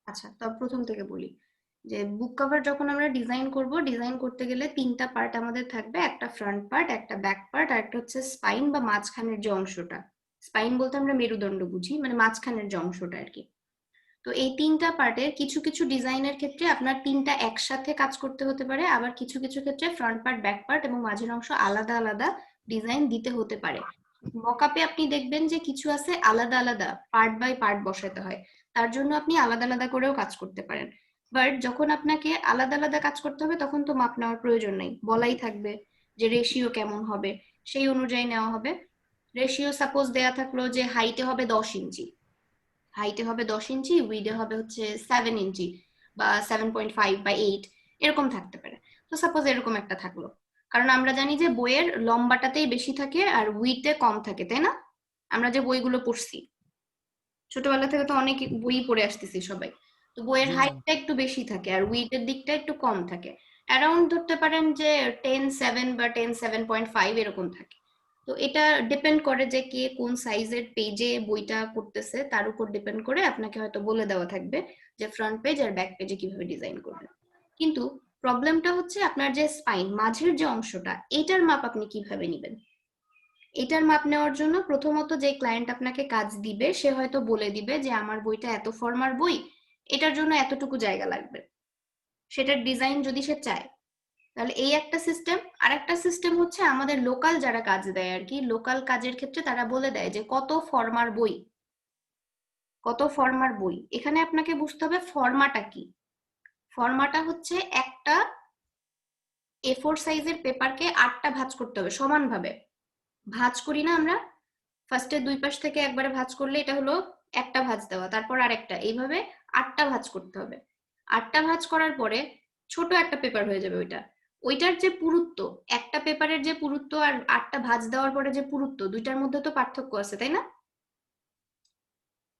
আচ্ছা, তো প্রথম থেকে বলি যে বুক কভার যখন আমরা ডিজাইন করব, ডিজাইন করতে গেলে তিনটা পার্ট আমাদের থাকবে, একটা ফ্রন্ট পার্ট, একটা ব্যাক পার্ট, আর একটা হচ্ছে স্পাইন বা মাঝখানের যে অংশটা। স্পাইন বলতে আমরা মেরুদণ্ড বুঝি, মানে মাঝখানের যে অংশটা আর কি। তো এই তিনটা পার্টের কিছু কিছু ডিজাইনের ক্ষেত্রে আপনার তিনটা একসাথে কাজ করতে হতে পারে, আবার কিছু কিছু ক্ষেত্রে ফ্রন্ট পার্ট, ব্যাক পার্ট এবং মাঝের অংশ আলাদা আলাদা ডিজাইন দিতে হতে পারে। মকআপে আপনি দেখবেন যে কিছু আছে আলাদা আলাদা পার্ট বাই পার্ট বসাতে হয়, তার জন্য আপনি আলাদা আলাদা করেও কাজ করতে পারেন। বাট যখন আপনাকে আলাদা আলাদা কাজ করতে হবে তখন তো মাপ নেওয়ার প্রয়োজন নেই, বলাই থাকবে যে রেশিও কেমন হবে, সেই অনুযায়ী নেওয়া হবে। রেশিও সাপোজ দেয়া থাকলো যে হাইটে হবে 10 ইঞ্চি, হাইটে হবে 10 ইঞ্চি, উইডে হবে হচ্ছে 7 ইঞ্চি বা 7.5 বা 8, এরকম থাকতে পারে। তো সাপোজ এরকম একটা থাকলো, কারণ আমরা জানি যে বইয়ের লম্বাটাতেই বেশি থাকে আর উইডে কম থাকে, তাই না? আমরা যে বইগুলো পড়ছি ছোটবেলা থেকে তো অনেক বই পড়ে আসতেছি সবাই, তো বইয়ের জি ম্যাম। হাইটটা একটু বেশি থাকে আর উইডের দিকটা একটু কম থাকে। অ্যারাউন্ড ধরতে পারেন যে 10.7 বা 10.7.5 এরকম থাকে। তো এটা ডিপেন্ড করে যে কে কোন সাইজের পেজে বইটা পড়তেছে, তার উপর ডিপেন্ড করে আপনাকে হয়তো বলে দেওয়া থাকবে যে ফ্রন্ট পেজ আর ব্যাক পেজে কিভাবে ডিজাইন করবেন। কিন্তু প্রবলেমটা হচ্ছে আপনার যে স্পাইন মাঝের যে অংশটা, এটার মাপ আপনি কিভাবে নেবেন? এটার মাপ নেওয়ার জন্য প্রথমত যে ক্লায়েন্ট আপনাকে কাজ দিবে সে হয়তো বলে দিবে যে আমার বইটা এত ফরমার বই, এটার জন্য এতটুকু জায়গা লাগবে, সেটার ডিজাইন যদি সে চায়। তাহলে এই একটা সিস্টেম। আর একটা সিস্টেম হচ্ছে আমাদের লোকাল যারা কাজ দেয় আর কি, লোকাল কাজের ক্ষেত্রে তারা বলে দেয় যে কত ফরমার বই, কত ফরমার বই। এখানে আপনাকে বুঝতে হবে ফরমাটা কি। ফরমাটা হচ্ছে একটা A4 সাইজের পেপারকে 8টা ভাঁজ করতে হবে সমানভাবে। ভাঁজ করি না আমরা, ফার্স্টে দুই পাশ থেকে একবারে ভাঁজ করলে এটা হলো একটা ভাঁজ দেওয়া, তারপর আরেকটা, এইভাবে 8টা ভাঁজ করতে হবে। 8টা ভাঁজ করার পরে ছোট একটা পেপার হয়ে যাবে ওইটা। ওইটার যে পুরুত্ব, একটা পেপারের যে পুরুত্ব আর 8টা ভাঁজ দেওয়ার পরে যে পুরুত্ব, দুইটার মধ্যে তো পার্থক্য আছে, তাই না?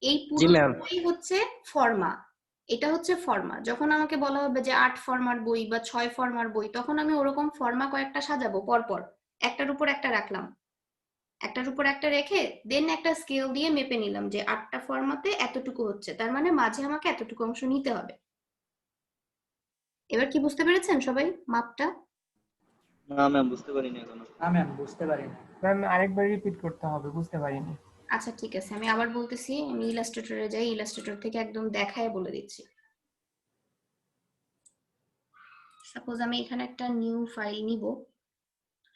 এই জি ম্যাম। পুরুত্বই হচ্ছে ফর্মা। এটা হচ্ছে ফর্মা। যখন আমাকে বলা হবে যে 8 ফর্মার বই বা 6 ফর্মার বই, তখন আমি ওরকম ফর্মা কয়েকটা সাজাবো পরপর, একটার উপর একটা রাখলাম, একটার উপর একটা রেখে দেন একটা স্কেল দিয়ে মেপে নিলাম যে 8টা ফর্মাতে এতটুকু হচ্ছে, তার মানে মাঝে আমাকে এতটুকু অংশ নিতে হবে। এবার কি বুঝতে পেরেছেন সবাই মাপটা? না ম্যাম, বুঝতে পারিনি এখনো। না ম্যাম, বুঝতে পারিনি। ম্যাম আরেকবার রিপিট করতে হবে, বুঝতে পারিনি। আচ্ছা ঠিক আছে, আমি আবার বলতেছি, আমি ইলাস্ট্রেটরে যাই, ইলাস্ট্রেটর থেকে একদম দেখায় বলে দিচ্ছি। সাপোজ আমি এখানে একটা নিউ ফাইল নিব,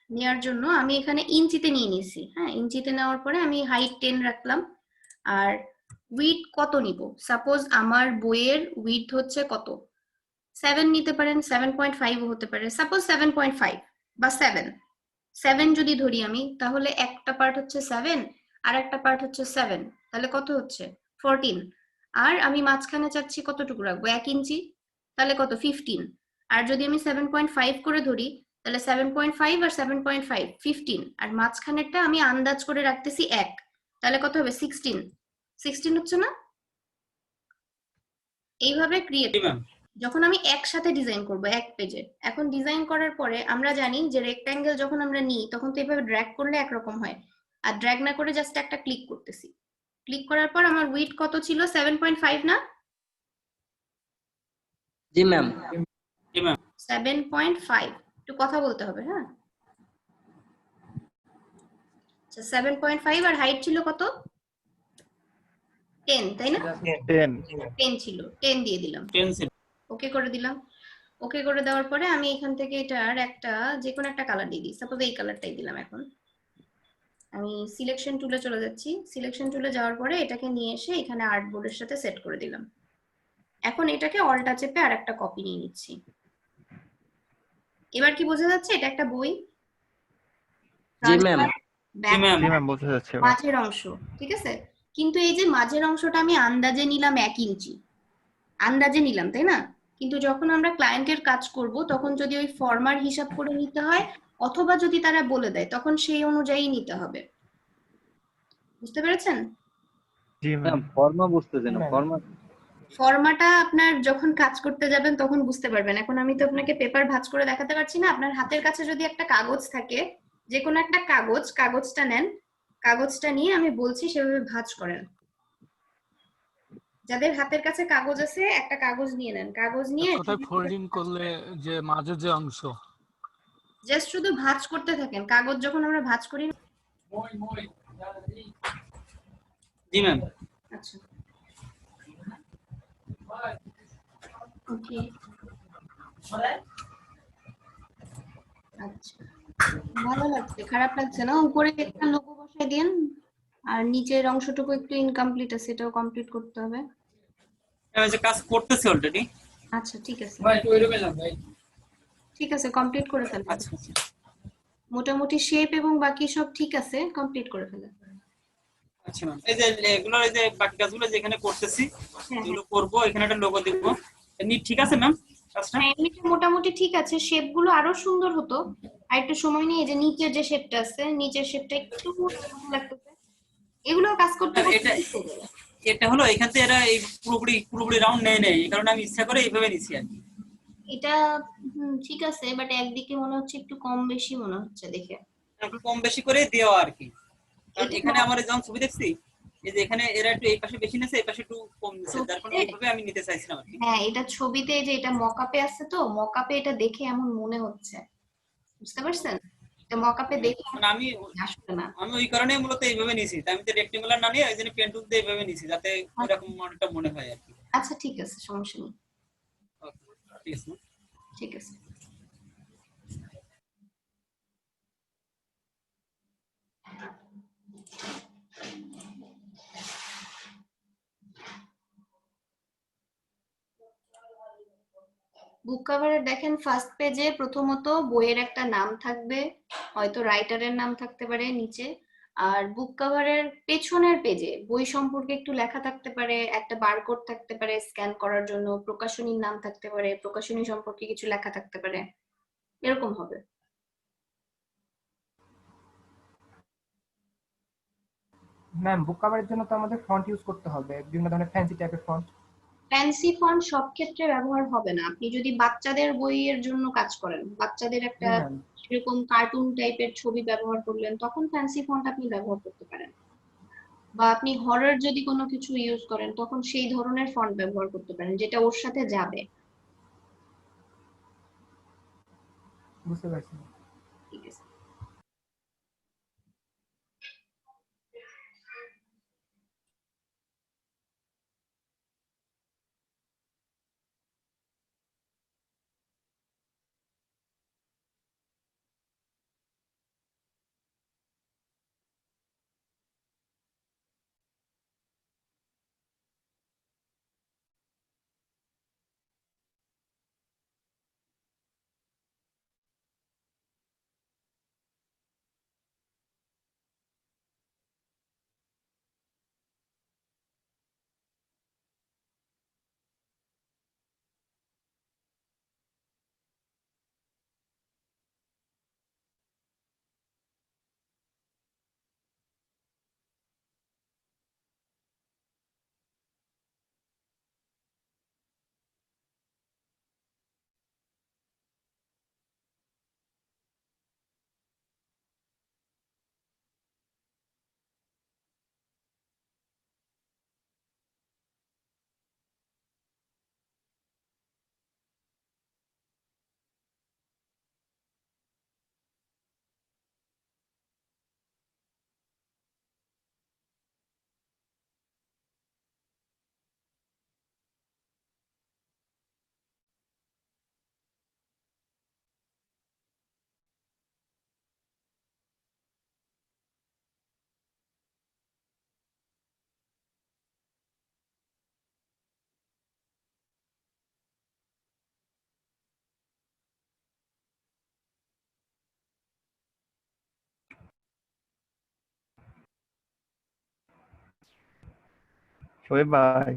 নেওয়ার জন্য আমি এখানে ইঞ্চিতে নিয়ে নিয়েছি। হ্যাঁ, ইঞ্চিতে নেওয়ার পরে আমি হাইট 10 রাখলাম। আর উইডথ কত নিব? সাপোজ আমার বইয়ের উইডথ হচ্ছে কত, 7 নিতে পারেন, 7.5 হতে পারে, সাপোজ 7.5 বা 7 যদি ধরি আমি, তাহলে একটা পার্ট হচ্ছে 7 আর একটা পার্ট হচ্ছে 7, তাহলে কত হচ্ছে 14। আর আমি মাঝখানে চাচ্ছি কতটুকু রাখবো, 1 ইঞ্চি, তাহলে কত 15। আর যদি আমি 7.5 করে ধরি, তাহলে 7.5 আর 7.5 15, আর মাঝখানেরটা আমি আন্দাজ করে রাখতেছি 1, তাহলে কত হবে 16। 16 হচ্ছে না? এইভাবে ক্রিয়েট জি করব ম্যাম। যখন আমি একসাথে ডিজাইন করব এক পেজে। এখন ডিজাইন করার পরে আমরা জানি যে রেক্ট্যাঙ্গেল যখন আমরা নিই তখন তো এভাবে ড্র্যাগ করলে একরকম হয়, আর ড্র্যাগ না করে জাস্ট একটা ক্লিক করতেছি। ক্লিক করার পর আমার উইডথ কত ছিল, 7.5 না? জি ম্যাম। জি ম্যাম। 7.5, একটু কথা বলতে হবে, হ্যাঁ। আচ্ছা, 7.5 আর হাইট ছিল কত, 10, তাই না? 10। 10 ছিল, 10 দিয়ে দিলাম, পেন্সিল। ওকে করে দিলাম। ওকে করে দেওয়ার পরে আমি এখান থেকে এটার একটা যে কোনো একটা কালার দিয়ে দিই, সাপোজ এই কালারটাই দিলাম। এখন আমি সিলেকশন টুলে চলে যাচ্ছি, সিলেকশন টুলে যাওয়ার পরে এটাকে নিয়ে এসে এখানে আর্টবোর্ডের সাথে সেট করে দিলাম। এখন এটাকে অল্টা চেপে আর একটা কপি নিয়ে নিচ্ছি। এবার কি বোঝা যাচ্ছে এটা একটা বই? জি ম্যাম। জি ম্যাম। জি ম্যাম, বোঝা যাচ্ছে এবার। মাঝের অংশ, ঠিক আছে। কিন্তু এই যে মাঝের অংশটা আমি আন্দাজে নিলাম 1 ইঞ্চি, আন্দাজে নিলাম, তাই না? কিন্তু যখন আমরা ক্লায়েন্টের কাজ করব তখন যদি ওই ফর্মার হিসাব করে নিতে হয়, অথবা যদি তারা বলে দেয় তখন সেই অনুযায়ী নিতে হবে। বুঝতে পেরেছেন? জি ম্যাম। ম্যাম, ফর্মা বুঝতেছি না, ম্যাম। ফর্মা। ফর্মাটা আপনার যখন কাজ করতে যাবেন তখন বুঝতে পারবেন। এখন আমি তো আপনাকে পেপার ভাঁজ করে দেখাতে পারছি না। আপনার হাতের কাছে যদি একটা কাগজ থাকে, যে কোনো একটা কাগজ, কাগজটা নেন, কাগজটা নিয়ে আমি বলছি সেভাবে ভাঁজ করেন। যাদের হাতের কাছে কাগজ আছে একটা কাগজ নিয়ে নেন, কাগজ নিয়ে কোথায় ফোল্ডিং করলে যে মাঝে যে অংশ জাস্ট শুধু ভাঁজ করতে থাকেন। কাগজ যখন আমরা ভাঁজ করি না, জি ম্যাম। আচ্ছা ওকে আচ্ছা ভালো লাগছে, খারাপ লাগছে না? উপরে একটা লোগো বসায় দিন, আর নিচের অংশটুকু একটু ইনকমপ্লিট আছে, এটাও কমপ্লিট করতে হবে। আমি যে কাজ করতেছি অলরেডি। আচ্ছা ঠিক আছে, ভাই একটু ওইরকম এলাম ভাই। ঠিক আছে কমপ্লিট করে ফেলেন। আচ্ছা আচ্ছা মোটামুটি শেপ এবং বাকি সব ঠিক আছে, কমপ্লিট করে ফেলেন। আচ্ছা ম্যাম। এই যে এগুলো, এই যে বাকি কাজগুলো যেখানে করতেছি হ্যাঁ এগুলো করব, এখানে একটা লোগো দিব। এমনি ঠিক আছে ম্যাম কাজটা? হ্যাঁ এমনিতে মোটামুটি ঠিক আছে, শেপ গুলো আরো সুন্দর হতো। আর একটু সময় নিয়ে এই যে নিচের যে শেপটা আছে, নিচের শেপটা একটু ভালো লাগতেছে। এগুলো কাজ করতে করতে এটা ঠিক হয়ে যাবে। এটা হলো এখান থেকে এরা এই পুরোপুরি রাউন্ড নেয় নেই, এই কারণে আমি ইচ্ছা করে এইভাবে নিছি আর কি। এটা ঠিক আছে, বাট একদিকে মনে হচ্ছে একটু কম বেশি মনে হচ্ছে দেখে। একটু কম বেশি করে দেওয়া আর কি। কারণ এটা এখানে আমার যখন ছবি দেখছি, এই যে এখানে এরা একটু এই পাশে বেশি নিছে, এই পাশে একটু কম নিছে, যার কারণে এইভাবে আমি নিতে চাইছিলাম আর কি। হ্যাঁ এটা ছবিতে যে এটা মকআপে আছে, তো মকআপে এটা দেখে এমন মনে হচ্ছে, বুঝতে পারছেন? এটা মকআপে দেখে মানে আমি আসলে না। আমি ওই কারণে মূলত এইভাবে নিছি, তাই আমি তো রেক্টেঙ্গুলার না নিয়ে ওই জন্য পেন টুল দিয়ে এইভাবে নিছি, যাতে ওইরকম অনেকটা মনে হয় আর কি। আচ্ছা ঠিক আছে, সমস্যা নেই, Okay, ঠিক আছে। ঠিক আছে। বুক কভারে দেখেন ফার্স্ট পেজে প্রথমত বইয়ের একটা নাম থাকবে, হয়তো রাইটারের নাম থাকতে পারে নিচে। আর বুক কভারের পেছনের পেজে বই সম্পর্কে একটু লেখা থাকতে পারে, একটা বারকোড থাকতে পারে স্ক্যান করার জন্য, প্রকাশনীর নাম থাকতে পারে, প্রকাশনী সম্পর্কে কিছু লেখা থাকতে পারে, এরকম হবে। ম্যাম বুক কভারের জন্য তো আমাদের ফন্ট ইউজ করতে হবে, বিভিন্ন ধরনের ফ্যান্সি টাইপের ফন্ট। ফ্যান্সি ফন্ট সব ক্ষেত্রে ব্যবহার হবে না। আপনি যদি বাচ্চাদের বইয়ের জন্য কাজ করেন, বাচ্চাদের জি একটা ম্যাম। সেরকম কার্টুন টাইপের ছবি ব্যবহার করলেন, তখন ফ্যান্সি ফন্ট আপনি ব্যবহার করতে পারেন। বা আপনি হরর যদি কোনো কিছু ইউজ করেন, তখন সেই ধরনের ফন্ট ব্যবহার করতে পারেন যেটা ওর সাথে যাবে। বুঝতে পারছি। ঠিক আছে। শোয়েব ভাই,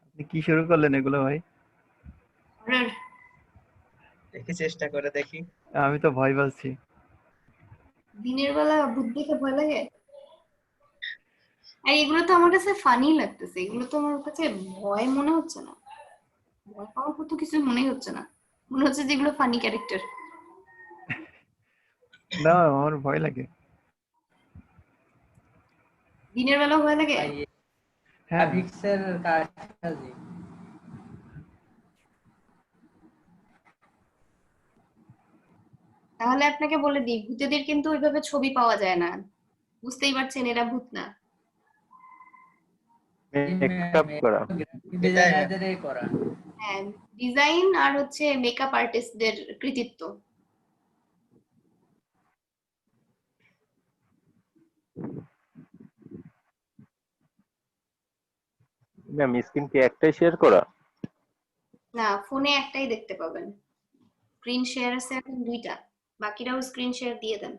আপনি কি শুরু করলেন এগুলো ভাই? হরর দেখি চেষ্টা করে দেখি। আমি তো ভয় পাচ্ছি। দিনের বেলা ভূত দেখে ভয় লাগে? আর এগুলো তো আমার কাছে ফানি লাগতেছে, এগুলো তো আমার কাছে ভয় মনে হচ্ছে না, ভয় পাওয়ার মতো কিছু মনেই হচ্ছে না, মনে হচ্ছে যেগুলো ফানি ক্যারেক্টার। না আমার ভয় লাগে। দিনের বেলা ভয় লাগে? হ্যাঁ গ্রাফিক্সের কারসাজি। তাহলে আপনাকে বলে দিই, ভূতেদের কিন্তু ওইভাবে ছবি পাওয়া যায় না, বুঝতেই পারছেন এরা ভূত না। মেকআপ করা। ডিজাইনারদেরই করা। হ্যাঁ, ডিজাইন আর হচ্ছে মেকআপ আর্টিস্টদের কৃতিত্ব। ম্যাম স্ক্রিন কি একটাই শেয়ার করা? না, ফোনে একটাই দেখতে পাবেন। স্ক্রিন শেয়ার আছে এখন 2টা, বাকিরাও স্ক্রিন শেয়ার দিয়ে দেন।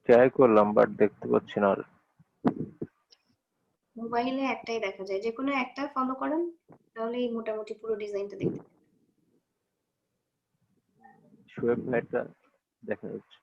ট্রাই করলাম বাট দেখতে পাচ্ছি না আর। মোবাইলে একটাই দেখা যায়, যে কোনো একটা ফলো করেন তাহলেই মোটামুটি পুরো ডিজাইনটা দেখতে পাবেন। শোয়েব লাইটটা দেখা যাচ্ছে।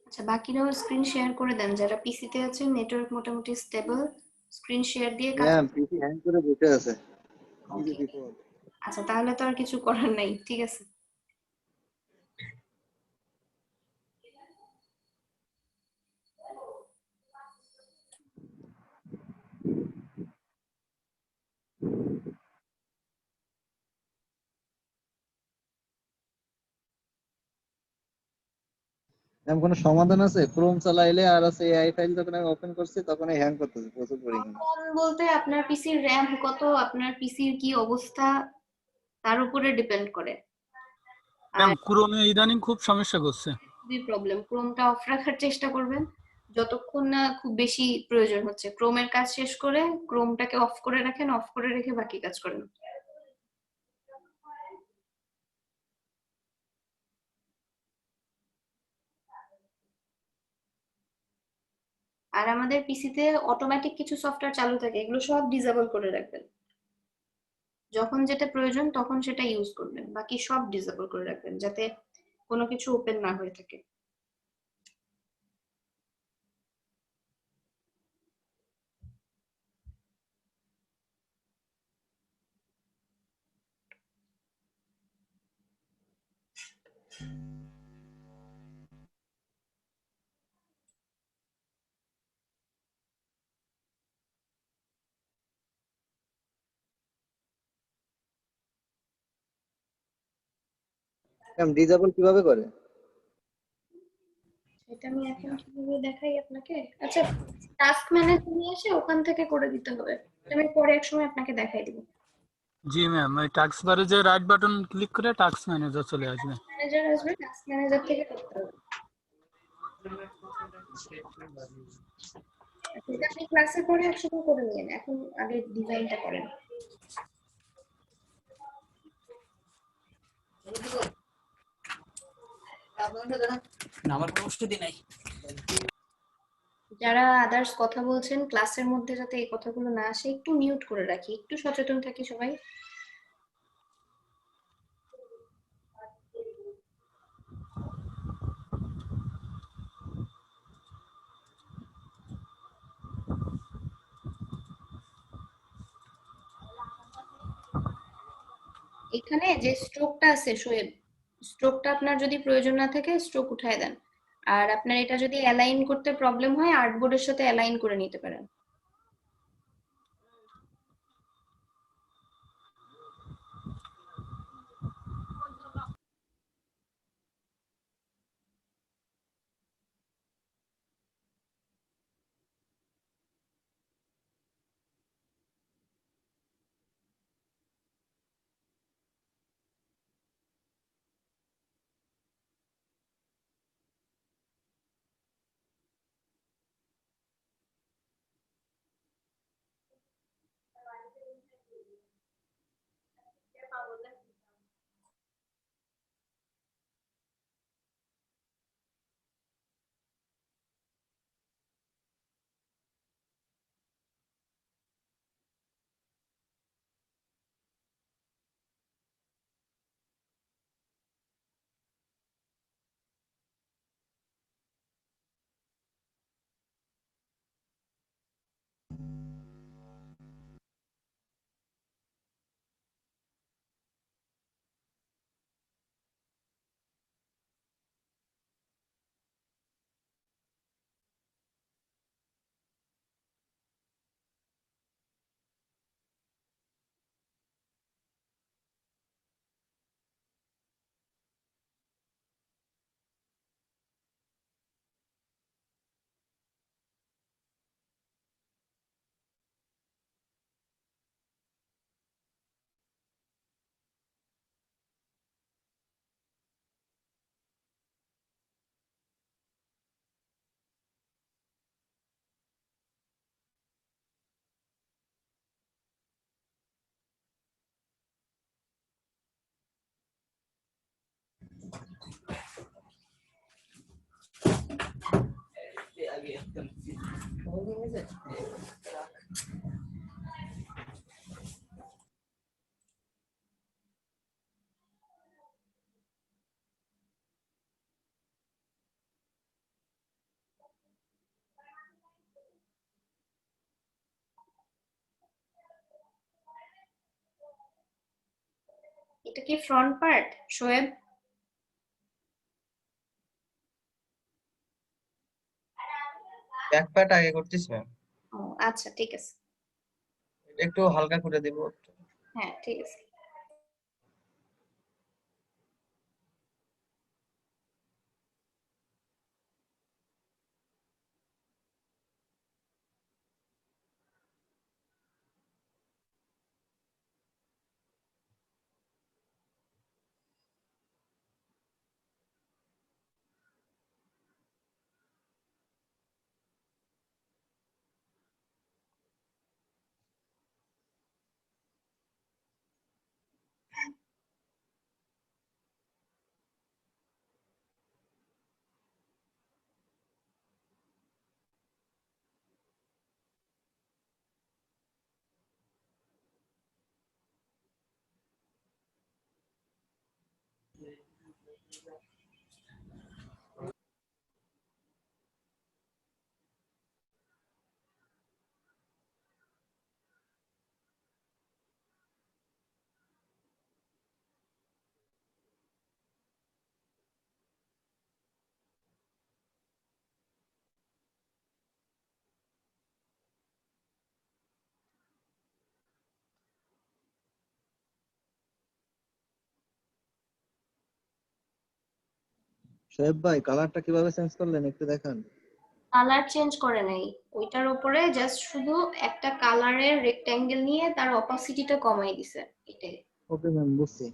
আচ্ছা, বাকিরাও স্ক্রিন শেয়ার করে দেন, যারা পিসিতে আছেন নেটওয়ার্ক মোটামুটি স্টেবল, স্ক্রিন শেয়ার দিয়ে কাজ। ম্যাম পিসি হ্যাং করে বসে আছে। কি যে ওকে, বিপদ। আচ্ছা তাহলে তো আর কিছু করার নাই, ঠিক আছে। ম্যাম কোনো সমাধান আছে? ক্রোম চালাইলে আর আছে এআই ফাইল যখন আমি ওপেন করছি তখন হ্যাং করতেছে প্রচুর পরিমাণে। কম বলতে আপনার পিসির র্যাম কত, আপনার পিসির কি অবস্থা, তার উপরে ডিপেন্ড করে। ম্যাম আর ক্রোমে ইদানিং খুব সমস্যা করছে। খুবই প্রবলেম, ক্রোমটা অফ রাখার চেষ্টা করবেন যতক্ষণ না খুব বেশি প্রয়োজন হচ্ছে। ক্রোমের কাজ শেষ করে ক্রোমটাকে অফ করে রাখেন, অফ করে রেখে বাকি কাজ করেন। আর আমাদের পিসিতে অটোমেটিক কিছু সফটওয়্যার চালু থাকে, এগুলো সব ডিসেবল করে রাখবেন। যখন যেটা প্রয়োজন তখন সেটা ইউজ করবেন, বাকি সব ডিসেবল করে রাখবেন যাতে কোনো কিছু ওপেন না হয়ে থাকে। ম্যাম ডিসেবল কিভাবে করে? এটা আমি এখন কিভাবে দেখাই আপনাকে? আচ্ছা, টাস্ক ম্যানেজার নিয়ে এসে ওখান থেকে করে দিতে হবে, এটা আমি পরে এক সময় আপনাকে দেখাই দিব। জি ম্যাম, ওই টাস্ক বারে যে রাইট বাটন ক্লিক করে টাস্ক ম্যানেজার চলে আসবে। ম্যানেজার আসবে, টাস্ক ম্যানেজার থেকে করতে হবে। আচ্ছা, এটা আপনি ক্লাসে পরে একসময় করে নিন, এখন আগে ডিজাইনটা করেন। না, আমার কোনো প্রস্তুতি নাই। যারা আদার্স কথা বলছেন ক্লাসের মধ্যে যাতে এই কথাগুলো না আসে, একটু মিউট করে রাখি, একটু সচেতন থাকি সবাই। এখানে যে স্ট্রোকটা আছে শোয়েব, স্ট্রোকটা আপনার যদি প্রয়োজন না থাকে স্ট্রোক উঠায় দেন। আর আপনার এটা যদি অ্যালাইন করতে প্রবলেম হয় আর্টবোর্ডের সাথে অ্যালাইন করে নিতে পারেন। এটা কি front part Shoaib? Back part আগে করতেছি ম্যাম, ও আচ্ছা ঠিক আছে, একটু হালকা করে দেব। হ্যাঁ ঠিক আছে। শোয়েব ভাই কালারটা কিভাবে চেঞ্জ করলেন একটু দেখান। কালার চেঞ্জ করে নাই, ওইটার উপরে জাস্ট শুধু একটা কালারের রেক্ট্যাঙ্গেল নিয়ে তার অপাসিটিটা কমাই দিছে, এটাই। ওকে ম্যাম, বুঝছি।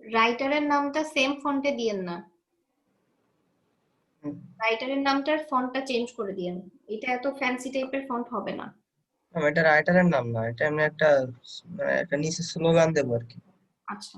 রাইটারের নামটা সেম ফন্টে দিয়েন না, হুম। রাইটারের নামটার ফন্টটা চেঞ্জ করে দিয়েন, এটা এত ফ্যান্সি টাইপের ফন্ট হবে না। ম্যাম এটা রাইটারের নাম না, এটা এমনি একটা মানে একটা নিচে স্লোগান দেবো আর কি। আচ্ছা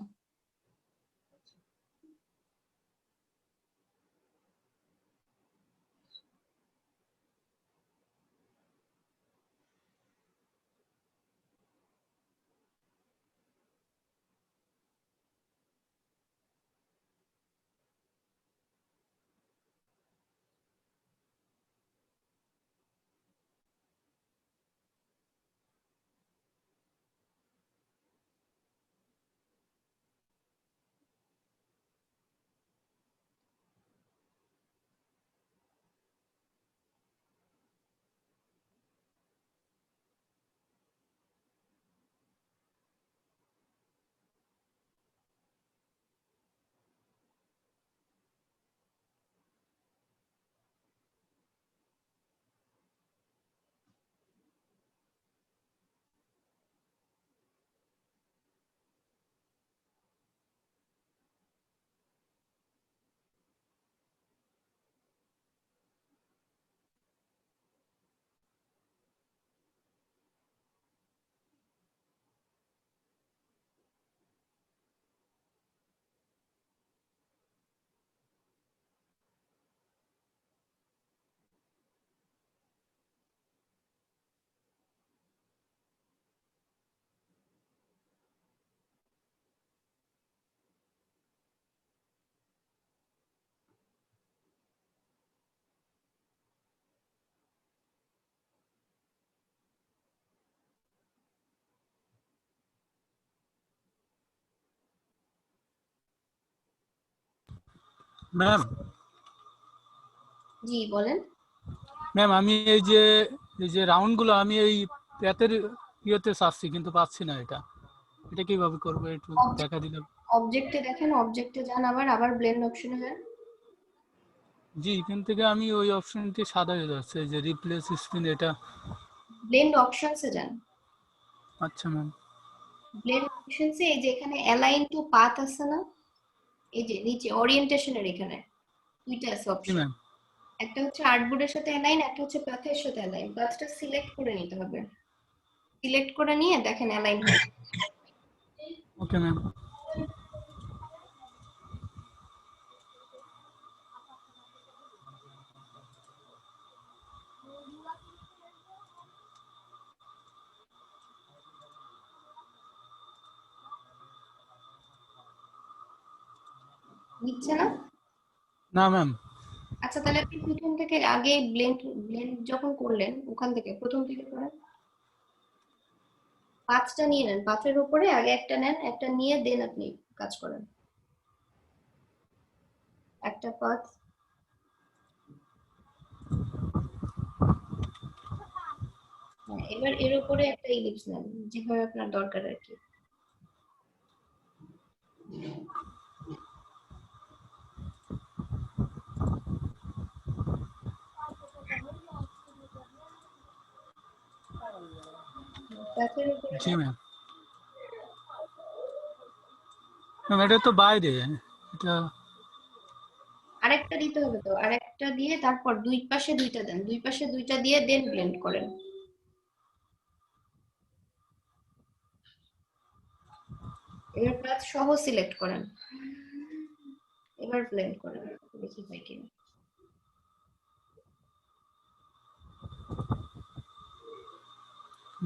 ম্যাম জি বলেন। ম্যাম আমি এই যে রাউন্ড গুলো আমি এই প্যাথের ইয়েতে চাচ্ছি কিন্তু পাচ্ছি না, এটা এটা কিভাবে করবো একটু দেখা দিলে। অবজেক্টে দেখেন, অবজেক্টে যান, আবার ব্লেন্ড অপশনে যান। জি এখান থেকে আমি ওই অপশনটি সাদা হয়ে যাচ্ছে, এই যে রিপ্লেস স্পিন এটা। ব্লেন্ড অপশনসে যান। আচ্ছা ম্যাম। ব্লেন্ড অপশনসে এই যে এখানে অ্যালাইন টু পাথ আছে না, এই যে নিচে ওরিয়েন্টেশনের এখানে দুইটা আছে জি অপশন, ম্যাম। একটা হচ্ছে আর্টবোর্ডের সাথে অ্যালাইন, একটা হচ্ছে পাথের সাথে অ্যালাইন। পাথটা সিলেক্ট করে নিতে হবে, সিলেক্ট করে নিয়ে দেখেন অ্যালাইন হয়ে গেছে। Okay ma'am. নিচ্ছে না? না ম্যাম। আচ্ছা তাহলে আপনি প্রথম থেকে আগে ব্লেন্ড ব্লেন্ড যখন করলেন ওখান থেকে প্রথম থেকে করেন, পাঁচটা নিয়ে নেন, পাথের উপরে আগে একটা নেন, একটা নিয়ে দেন আপনি কাজ করেন। একটা পাথ, এবার এর উপরে একটা ইলিপস নেন যেভাবে আপনার দরকার আর কি। পাথের উপরে জি ম্যাম। ম্যাম এটা তো বাইরে, এটা আরেকটা দিতে হবে তো, আরেকটা দিয়ে তারপর দুই পাশে দুইটা দেন, দুই পাশে দুইটা দিয়ে দেন ব্লেন্ড করেন। এবার পাথ সহ সিলেক্ট করেন, এবার ব্লেন্ড করেন, দেখি হয় কিনা।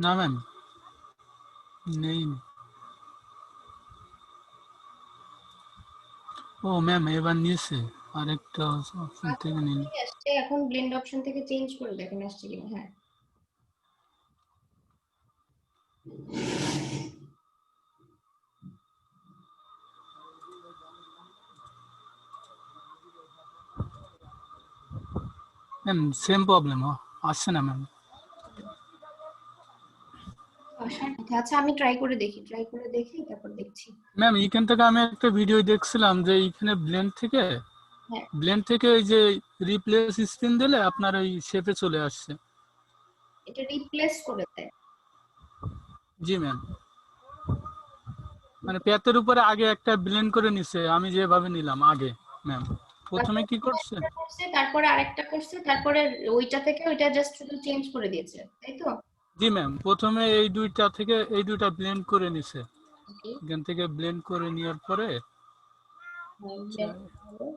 না ম্যাম নেই। ও ম্যাম এবার নিয়েছে, আরেকটা অপশন পাথ থেকে নিন। থেকে আসছে, এখন ব্লেন্ড অপশন থেকে চেঞ্জ করে দেখেন আসছে কিনা। হ্যাঁ ম্যাম সেম প্রবলেম আসছে না ম্যাম। আসার কথা। আচ্ছা আমি ট্রাই করে দেখি তারপর দেখছি। ম্যাম এখান থেকে আমি একটা ভিডিও দেখছিলাম যে এইখানে হ্যাঁ ব্লেন্ড থেকে এই যে রিপ্লেস স্পিন দিলে আপনার ওই শেপে চলে আসছে। এটা রিপ্লেস করে দেয়। জি ম্যাম। মানে প্যাথের উপরে আগে একটা ব্লেন্ড করে নিছে, আমি যেভাবে নিলাম আগে ম্যাম। প্রথমে কি করছে? একটা করছে, তারপরে আরেকটা করছে, তারপরে ওইটা থেকে ওইটা জাস্ট শুধু চেঞ্জ করে দিয়েছে, তাই তো? জি ম্যাম, প্রথমে এই দুইটা থেকে এই দুইটা ব্লেন্ড করে নিছে, Okay, এখান থেকে ব্লেন্ড করে নেওয়ার পরে blend হলো।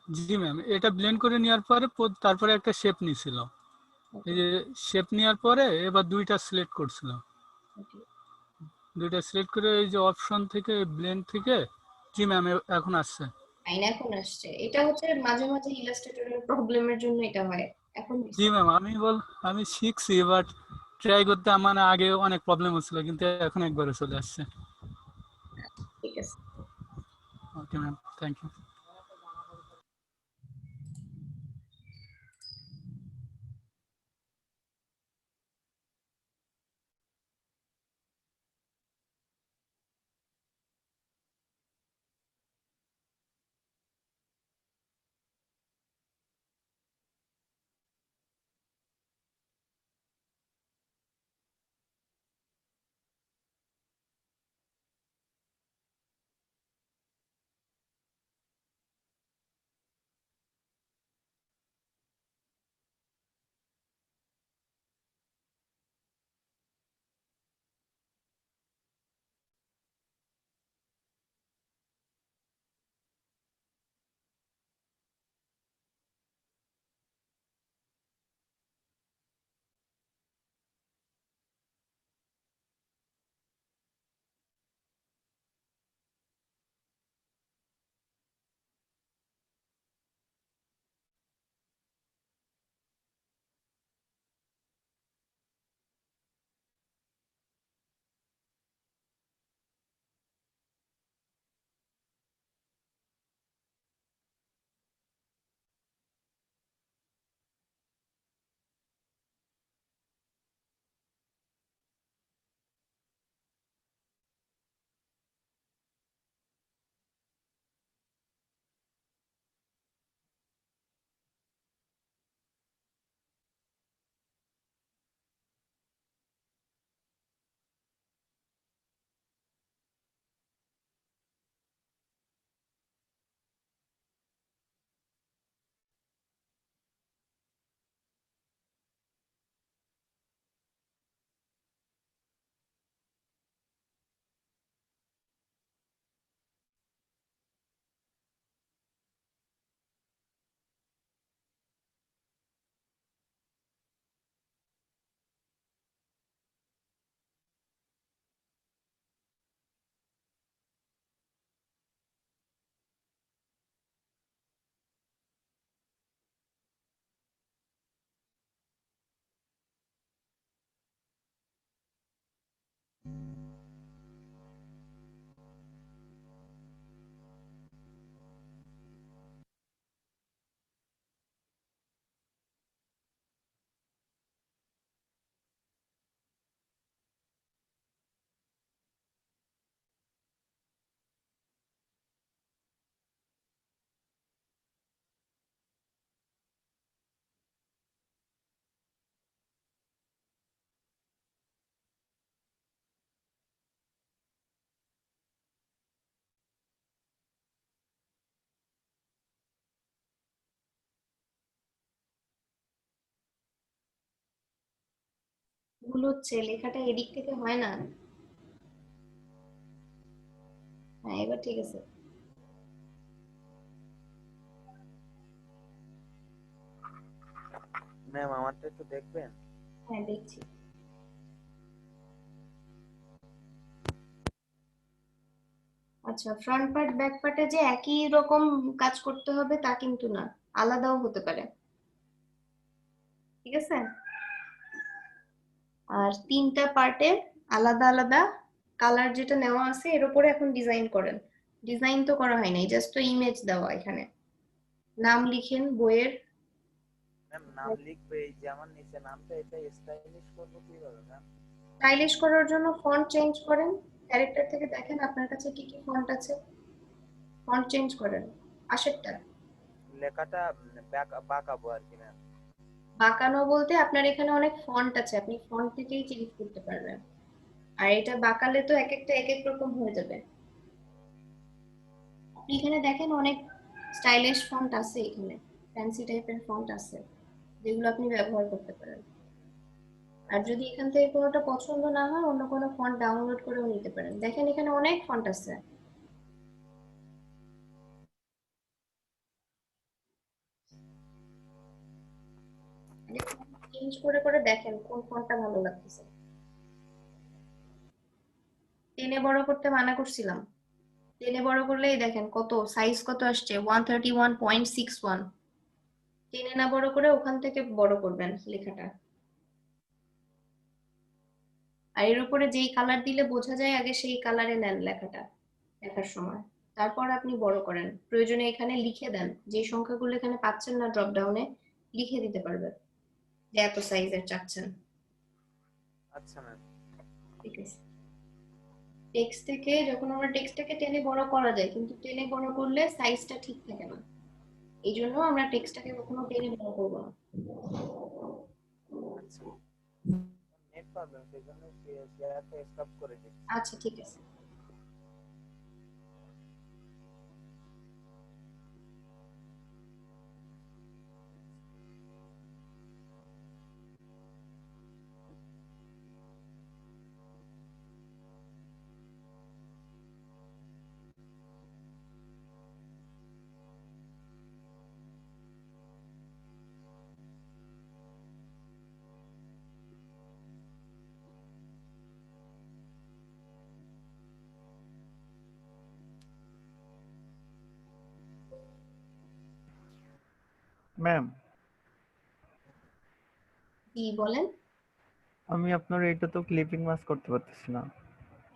জি ম্যাম, এটা ব্লেন্ড করে নেওয়ার পরে তারপরে একটা শেপ নিছিল, এই যে শেপ নেওয়ার পরে এবার দুইটা সিলেক্ট করছিল, Okay. দুইটা সিলেক্ট করে এই যে অপশন থেকে ব্লেন্ড থেকে, জি ম্যাম এখন আসছে। ফাইন, এখন আসছে। এটা হচ্ছে মাঝে মাঝে ইলাস্ট্রেটরের প্রবলেমের জন্য এটা হয়। এখন জি ম্যাম, আমি শিখছি, বাট ট্রাই করতে আমার আগে অনেক প্রবলেম হচ্ছিল, কিন্তু এখন একবারে চলে আসছে। ঠিক আছে। Okay ma'am, thank you. ভুল হচ্ছে, লেখাটা এদিক থেকে হয় না। হ্যাঁ, এবার ঠিক আছে। ম্যাম আমারটা একটু দেখবেন। হ্যাঁ, দেখছি। আচ্ছা, ফ্রন্ট পার্ট ব্যাক পার্টে যে একই রকম কাজ করতে হবে তা কিন্তু না, আলাদাও হতে পারে। ঠিক আছে? আর তিনটা পার্টে আলাদা আলাদা কালার যেটা নেওয়া আছে এর উপরে এখন ডিজাইন করেন। ডিজাইন তো করা হয় নাই, জাস্ট তো ইমেজ দেওয়া, এখানে নাম লিখেন বইয়ের। ম্যাম নাম লিখবে, এই যে আমার নিচে নামটা, এটা স্টাইলিশ করব কিভাবে ম্যাম? স্টাইলিশ করার জন্য ফন্ট চেঞ্জ করেন, ক্যারেক্টার থেকে দেখেন আপনার কাছে কি কি ফন্ট আছে, ফন্ট চেঞ্জ করেন 80টা। লেখাটা বাঁকাবো আর কি ম্যাম। বাঁকানো বলতে আপনার এখানে অনেক ফন্ট আছে, আপনি ফন্ট থেকেই চেঞ্জ করতে পারবেন। আর এটা বাঁকালে তো এক একটা এক এক রকম হয়ে যাবে। আপনি এখানে দেখেন অনেক স্টাইলিশ ফন্ট আছে, এখানে ফ্যান্সি টাইপের ফন্ট আছে যেগুলো আপনি ব্যবহার করতে পারেন। আর যদি এখান থেকে কোনোটা পছন্দ না হয় অন্য কোনো ফন্ট ডাউনলোড করেও নিতে পারেন। দেখেন এখানে অনেক ফন্ট আছে। চেঞ্জ করে করে দেখেন কোন ফন্টটা ভালো লাগতেছে। টেনে বড় করতে মানা করছিলাম, টেনে বড় করলেই দেখেন কত সাইজ কত আসছে, 131.61। টেনে না বড় করে ওখান থেকে বড় করবেন লেখাটা। আর এর উপরে যেই কালার দিলে বোঝা যায় আগে সেই কালারে নেন লেখাটা লেখার সময়, তারপর আপনি বড় করেন। প্রয়োজনে এখানে লিখে দেন, যে সংখ্যাগুলো এখানে পাচ্ছেন না ড্রপ ডাউনে লিখে দিতে পারবেন যে এত সাইজের চাচ্ছেন। আচ্ছা ম্যাম। ঠিক আছে। টেক্সট থেকে যখন আমরা টেক্সটটাকে টেনে বড় করা যায়, কিন্তু টেনে বড় করলে সাইজটা ঠিক থাকে না, এই জন্য আমরা টেক্সটটাকে কখনো টেনে বড় করবো না। আচ্ছা নেট প্রবলেম সেই জন্য শেয়ারটা স্টপ করে দিচ্ছি। আচ্ছা ঠিক আছে। ম্যাম জি বলেন। আমি আপনার এটা তো ক্লিপিং মাস করতে পারতেছি না।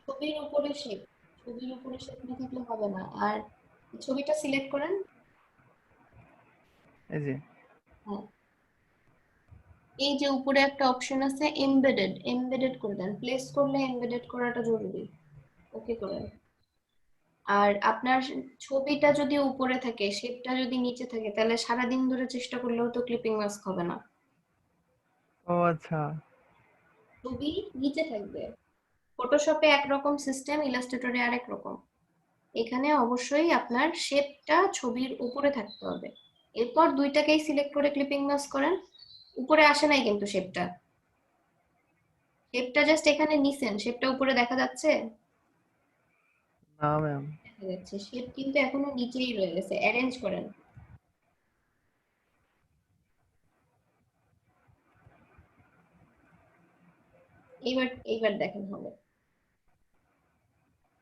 ছবির উপরে শেপ, ছবির উপরে শেপ না থাকলে হবে না। আর ছবিটা সিলেক্ট করেন। এই যে হ্যাঁ, এই যে উপরে একটা অপশন আছে এমবেডেড, এমবেডেড করে দেন। প্লেস করলে এমবেডেড করাটা জরুরি। ওকে করেন। আর আপনার ছবিটা যদি উপরে থাকে, শেপটা যদি নিচে থাকে, তাহলে সারাদিন ধরে চেষ্টা করলেও তো ক্লিপিং মাস্ক হবে না। ও আচ্ছা। ছবি নিচে থাকবে। ফটোশপে একরকম সিস্টেম, ইলাস্ট্রেটরে আরেক রকম। এখানে অবশ্যই আপনার শেপটা ছবির উপরে থাকতে হবে। এরপর দুইটাকেই সিলেক্ট করে ক্লিপিং মাস্ক করেন। উপরে আসে নাই কিন্তু শেপটা, শেপটা জাস্ট এখানে নিছেন, শেপটা উপরে দেখা যাচ্ছে? না ম্যাম। দেখা যাচ্ছে, শেপ কিন্তু এখনো নিচেই রয়ে গেছে। অ্যারেঞ্জ করেন। এইবার এইবার দেখেন হবে।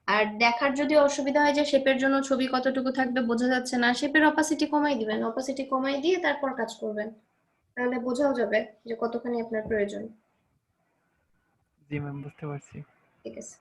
আর দেখার যদি অসুবিধা হয় যে শেপের জন্য ছবি কতটুকু থাকবে বোঝা যাচ্ছে না, শেপের অপাসিটি কমাই দিবেন। অপাসিটি কমাই দিয়ে তারপর কাজ করবেন, তাহলে বোঝাও যাবে যে কতখানি আপনার প্রয়োজন। জি ম্যাম বুঝতে পারছি। ঠিক আছে।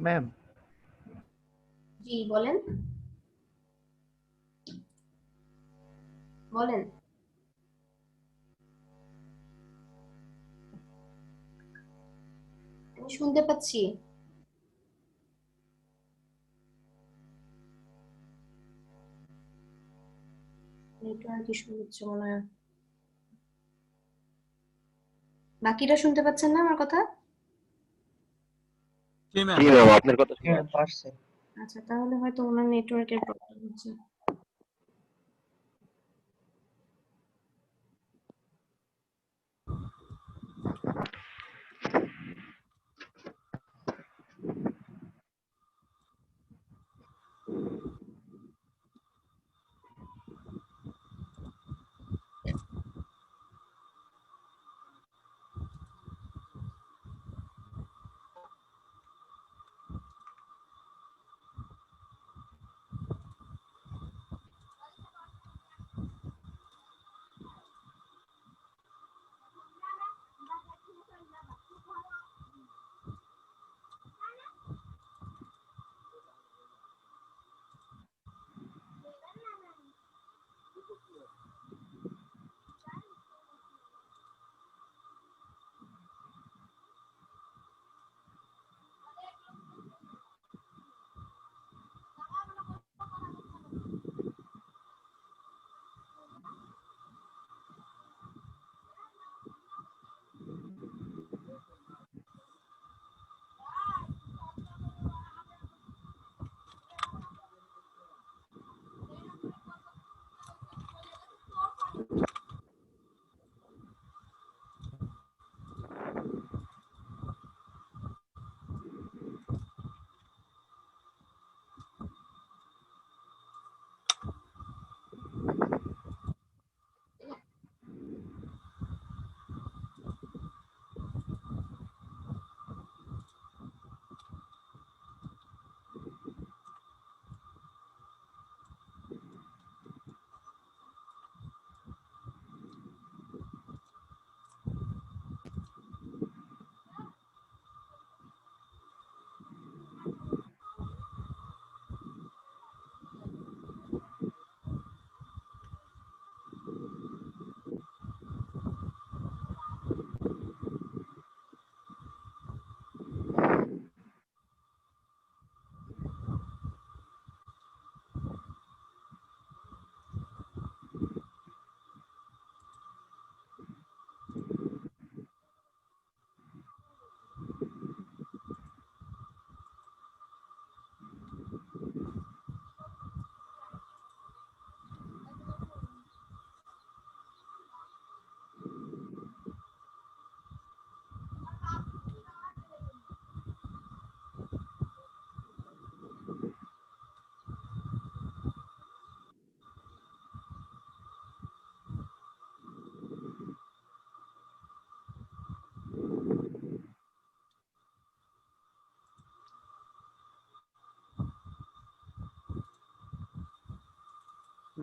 ম্যাম জি বলেন বলেন। আমি শুনতে পাচ্ছি। নেটওয়ার্ক ইস্যু হচ্ছে মনে হয়। বাকিরা শুনতে পাচ্ছেন না আমার কথা? জি ম্যাম। জি ম্যাম, আপনার কথা শোনা হ্যাঁ যাচ্ছে। পারছে। আচ্ছা, তাহলে হয়তো ওনার নেটওয়ার্কের প্রবলেম হচ্ছে।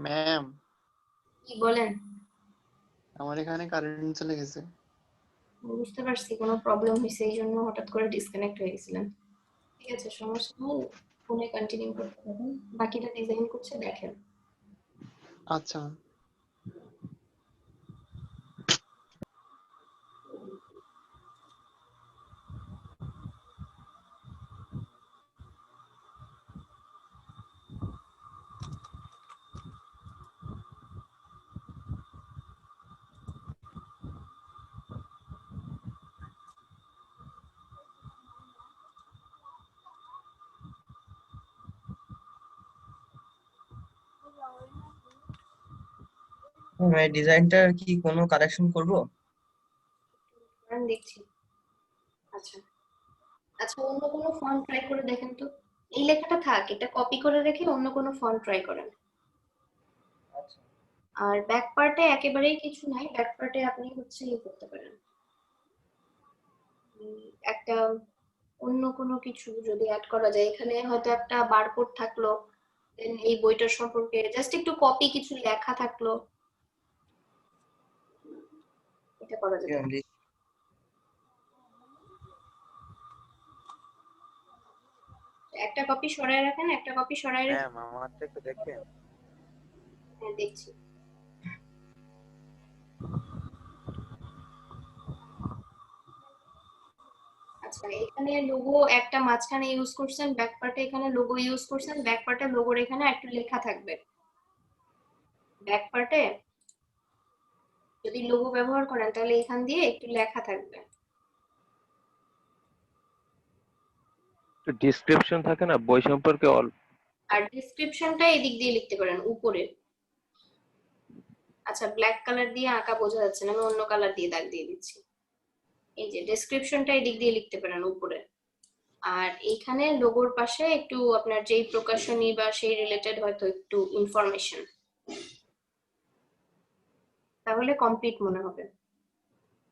ম্যাম, কি বলেন? আমার এখানে কারেন্ট চলে গেছে। বুঝতে পারছি কোনো প্রবলেম হয়েছে, এই জন্য হঠাৎ করে ডিসকানেক্ট হয়ে গেছিলেন। ঠিক আছে, সমস্যা নেই, ফোনে কন্টিনিউ করতে পারেন। বাকিটা ডিজাইন করছে দেখেন। আচ্ছা। এই ডিজাইনটা কি কোনো কারেকশন করব? আমি দেখছি। আচ্ছা আচ্ছা, অন্য কোনো ফন্ট ট্রাই করে দেখেন তো। এই লেখাটা থাক, এটা কপি করে রেখে অন্য কোনো ফন্ট ট্রাই করেন। আচ্ছা। আর ব্যাক পার্টে একেবারেই কিছু নাই, ব্যাক পার্টে আপনি হচ্ছে ইয়ে করতে পারেন, একটা অন্য কোনো কিছু যদি অ্যাড করা যায়। এখানে হয়তো একটা বারকোড থাকলো, দেন এই বইটার সম্পর্কে জাস্ট একটু কপি কিছু লেখা থাকলো, এটা করা যেতে পারে। একটা কপি সরায় রাখেন, একটা কপি সরায় রাখেন। ম্যাম আমারটা একটু দেখেন। হ্যাঁ দেখছি। আচ্ছা এখানে লোগো একটা মাঝখানে ইউজ করছেন, ব্যাক পার্টে এখানে লোগো ইউজ করছেন, ব্যাক পার্টে লোগোর এখানে একটু লেখা থাকবে। ব্যাক পার্টে যদি লোগো ব্যবহার করেন তাহলে এখান দিয়ে একটু লেখা থাকবে। ডিসক্রিপশন থাকে না বই সম্পর্কে আর ডেসক্রিপশনটা এদিক দিয়ে লিখতে পারেন উপরে। আচ্ছা ব্ল্যাক কালার দিয়ে আঁকা বোঝা যাচ্ছে না, আমি অন্য কালার দিয়ে দাগ দিয়ে দিচ্ছি। এই যে ডেসক্রিপশনটা এদিক দিয়ে লিখতে পারেন উপরে। আর এইখানে লোগোর পাশে একটু আপনার যেই প্রকাশনী বা সেই রিলেটেড হয়তো একটু ইনফরমেশন, তাহলে কমপ্লিট মনে হবে।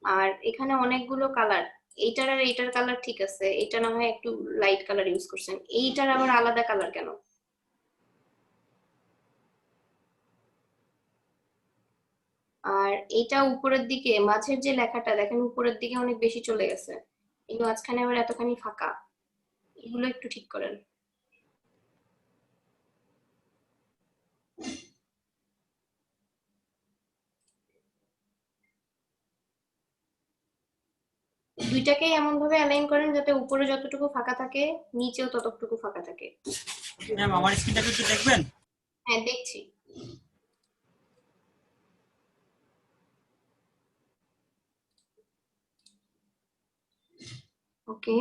আর এখানে অনেকগুলো কালার, এইটার আর এইটার কালার ঠিক আছে, এটা না হয় একটু লাইট কালার ইউজ করছেন, এইটার আবার আলাদা কালার কেন? আর এটা উপরের দিকে মাঝের যে লেখাটা দেখেন উপরের দিকে অনেক বেশি চলে গেছে, এই মাঝখানে আবার এতখানি ফাঁকা, এগুলো একটু ঠিক করেন। দুইটাকেই এমন ভাবে অ্যালাইন করেন যাতে উপরে যতটুকু ফাঁকা থাকে নিচেও ততটুকু ফাঁকা থাকে। ম্যাম আমার স্ক্রিনটা একটু দেখবেন। হ্যাঁ দেখছি। ওকে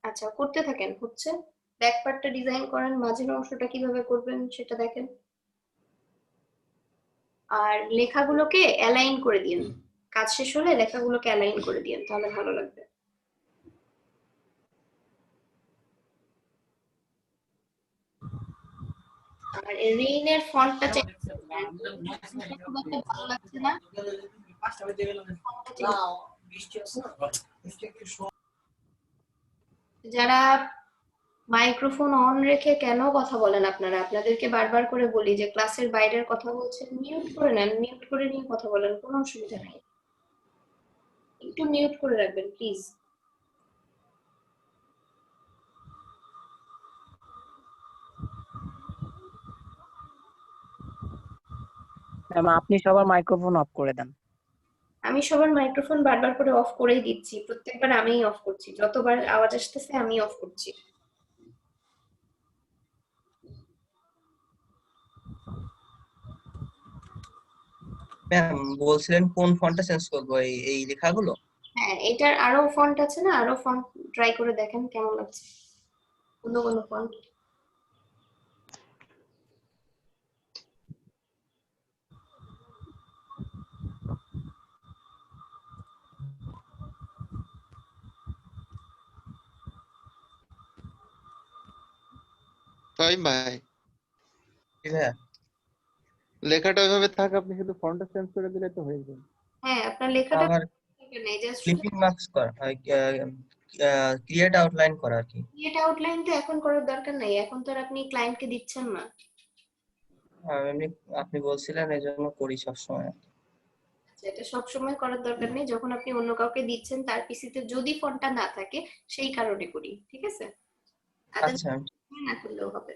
আচ্ছা করতে থাকেন, হচ্ছে। ব্যাক পার্টটা ডিজাইন করেন, মাঝের অংশটা কিভাবে করবেন সেটা দেখেন। আর লেখাগুলোকে অ্যালাইন করে দিন, কাজ শেষ হলে লেখাগুলোকে অ্যালাইন করে দিন, তাহলে ভালো লাগবে। আর রেইনের ফন্টটা চেঞ্জ খুব একটা ভালো লাগছে না। যারা মাইক্রোফোন অন রেখে কেন কথা বলেন আপনারা? আপনাদেরকে বারবার করে বলি যে ক্লাসের বাইরের কথা বলছেন, মিউট করে নেন, মিউট করে নিয়ে কথা বলেন, কোনো অসুবিধা নেই। একটু মিউট করে রাখবেন প্লিজ। ম্যাম আপনি সবার মাইক্রোফোন অফ করে দেন। আমি সবার মাইক্রোফোন বারবার করে অফ করেই দিচ্ছি, প্রত্যেকবার আমিই অফ করছি, যতবার আওয়াজ আসতেছে আমি অফ করছি। ম্যাম বলছিলেন কোন ফন্টটা চেঞ্জ করবো, এই লেখাগুলো? হ্যাঁ এটার আরো ফন্ট আছে না, আরো ফন্ট ট্রাই করে দেখেন কেমন লাগছে, অন্য কোনো ফন্ট। তাই ভাই জি ভাইয়া। লেখাটা ওইভাবে থাক, আপনি শুধু ফন্টটা চেঞ্জ করে দিলে তো হয়ে যাবে। হ্যাঁ আপনার লেখাটা আবার নেই, জাস্ট ক্লিপিং মার্কস করা, ক্রিয়েট আউটলাইন করা আর কি। ক্রিয়েট আউটলাইন তো এখন করার দরকার নাই, এখন তো আর আপনি ক্লায়েন্টকে দিচ্ছেন না। এমনি আপনি বলছিলেন এই জন্য করি সবসময়। আচ্ছা, এটা সব সময় করার দরকার নেই, যখন আপনি অন্য কাউকে দিচ্ছেন তার পিসিতে যদি ফন্টটা না থাকে সেই কারণে করি, ঠিক আছে? আচ্ছা না করলেও হবে।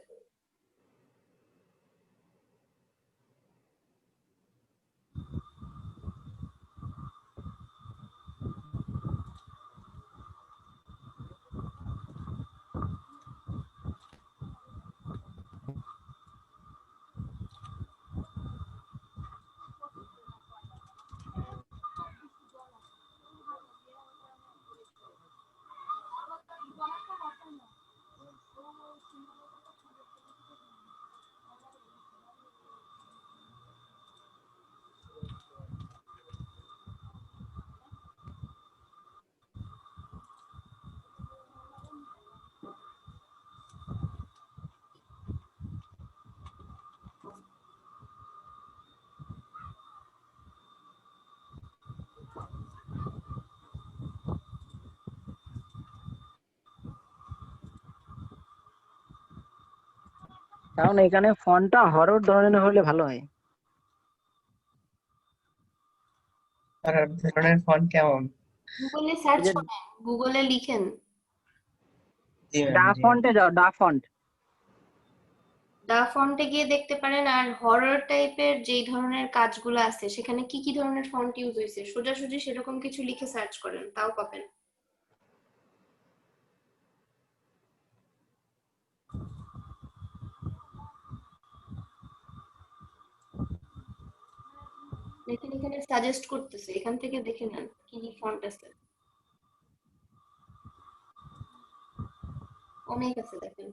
কারণ এখানে ফন্টটা হরর ধরনের হলে ভালো হয়। আর ধরনের ফন্ট কেমন? গুগলে সার্চ যে করেন, গুগলে লিখেন। জি ডা ম্যাম জি ফন্টে যাও, ডা ফন্ট। দা ফন্টে গিয়ে দেখতে পারেন। আর হরর টাইপের যেই ধরনের কাজগুলো আছে সেখানে কি কি ধরনের ফন্ট ইউজ হয়েছে সোজাসুজি সেরকম কিছু লিখে সার্চ করেন, তাও পাবেন। দেখেন এখানে সাজেস্ট করতেছে, এখান থেকে দেখে নেন কি কি ফন্ট আছে, অনেক আছে দেখেন।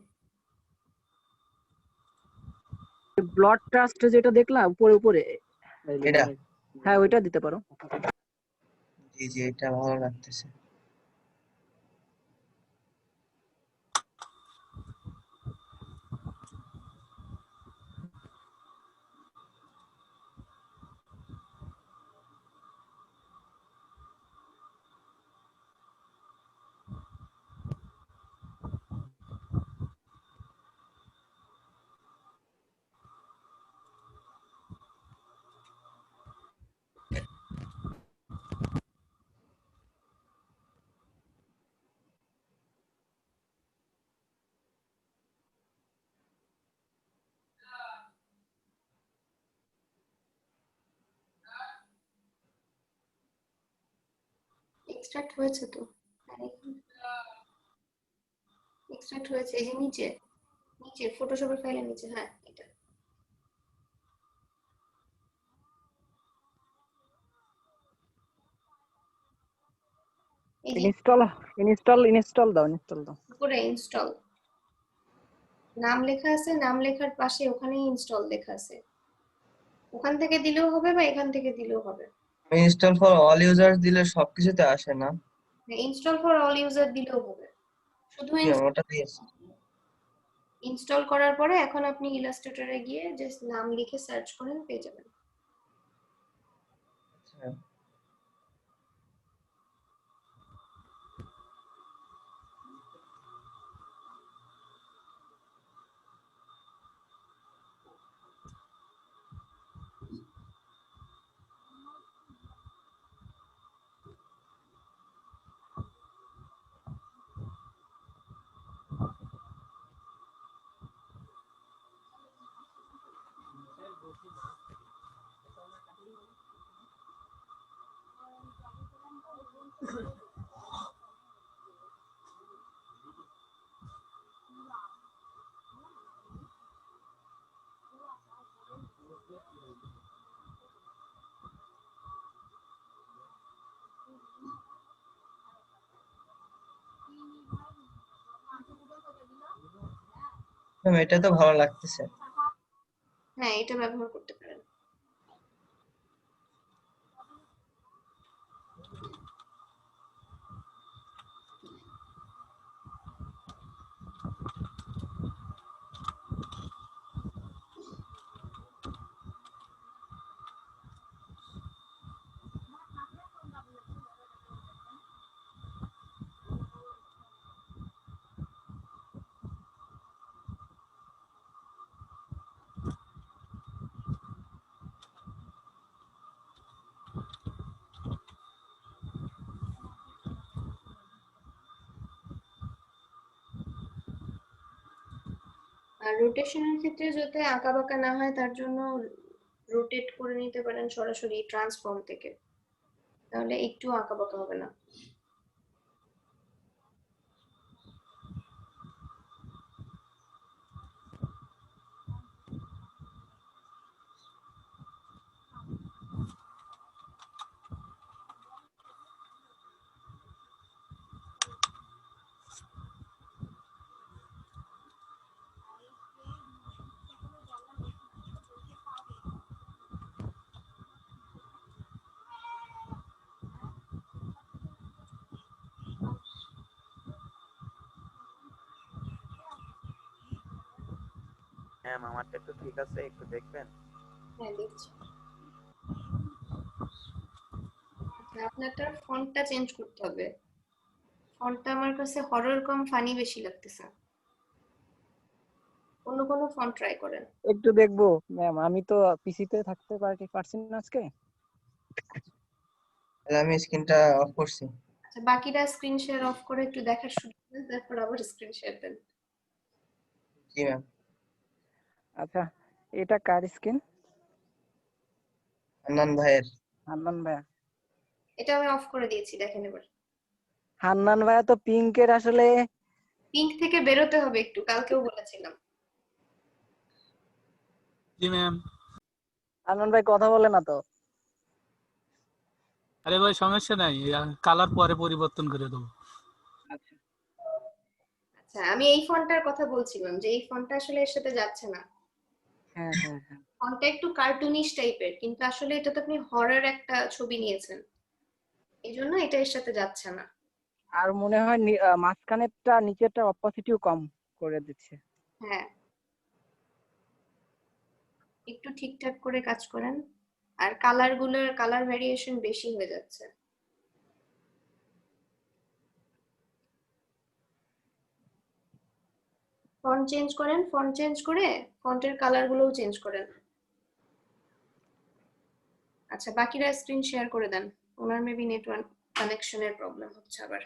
ব্লড ট্রাস্ট যেটা দেখলাম উপরে উপরে, এটা হ্যাঁ ওইটা দিতে পারো। জি জি এটা ভালো লাগতেছে। এক্সট্রাক্ট হয়েছে তো, এক্সট্রাক্ট হয়েছে এই যে নিচে, নিচে ফটোশপের ফাইলের নিচে, হ্যাঁ এটা। এই যে ইনস্টল ইনস্টল দাও, ইনস্টল দাও। উপরে ইনস্টল নাম লেখা আছে, নাম লেখার পাশে ওখানে ইনস্টল লেখা আছে, ওখান থেকে দিলেও হবে বা এখান থেকে দিলেও হবে। ইনস্টল ফর অল ইউজার্স দিলে সবকিছুতে আসে না? ইনস্টল ফর অল ইউজার দিলেও হবে, শুধু জি ম্যাম ওটা দিয়েছি। ইনস্টল করার পরে এখন আপনি ইলাস্ট্রেটরে গিয়ে জাস্ট নাম লিখে সার্চ করেন, পেয়ে যাবেন। আচ্ছা ম্যাম এটা তো ভালো লাগতেছে। হ্যাঁ এটা ব্যবহার করতে পারেন। আর রোটেশনের ক্ষেত্রে যাতে আঁকা বাঁকা না হয় তার জন্য রোটেট করে নিতে পারেন সরাসরি ট্রান্সফর্ম থেকে, তাহলে একটু আঁকা বাঁকা হবে না। ম্যাম আমারটা একটু ঠিক আছে, একটু দেখবেন। হ্যাঁ দেখছি। আচ্ছা, আপনারটার ফন্টটা চেঞ্জ করতে হবে, ফন্টটা আমার কাছে হরর কম ফানি বেশি লাগতেছে, অন্য কোনো ফন্ট ট্রাই করেন। একটু দেখবো ম্যাম, আমি তো পিসিতে থাকতে পারছি না আজকে। তাহলে আমি স্ক্রিনটা অফ করছি। আচ্ছা, বাকিরা স্ক্রিন শেয়ার অফ করে একটু দেখার সুযোগ দেন, তারপর আবার স্ক্রিন শেয়ার দেন। জি ম্যাম। আচ্ছা, এটা কার স্ক্রিন? হান্নান ভাইয়ের। হান্নান ভাইয়া। এটা আমি অফ করে দিয়েছি, দেখেন এবার। হান্নান ভাইয়া তো পিঙ্কের আসলে পিঙ্ক থেকে বেরোতে হবে একটু, কালকেও বলেছিলাম। জি ম্যাম। হান্নান ভাই কথা বলে না তো। আরে ভাই সমস্যা নাই, কালার পরে পরিবর্তন করে দেবো। আচ্ছা, আমি এই ফন্টটার কথা বলছিলাম যে এই ফন্টটা আসলে এর সাথে যাচ্ছে না। হ্যাঁ হ্যাঁ হ্যাঁ। ফন্টটা একটু কার্টুনিশ টাইপের, কিন্তু আসলে এটা তো আপনি হরর একটা ছবি নিয়েছেন, এই জন্য এটা এর সাথে যাচ্ছে না। আর মনে হয় মাঝখানেরটা নিচেরটা অপাসিটিও কম করে দিচ্ছে। হ্যাঁ, একটু ঠিকঠাক করে কাজ করেন। আর কালার ভ্যারিয়েশন বেশি হয়ে যাচ্ছে। ফন্ট চেঞ্জ করেন, ফন্ট চেঞ্জ করে ফন্টের কালার গুলোও চেঞ্জ করেন। আচ্ছা, বাকিরা স্ক্রিন শেয়ার করে দেন। ওনার মেবি নেটওয়ার্ক কানেকশনের প্রবলেম হচ্ছে আবার।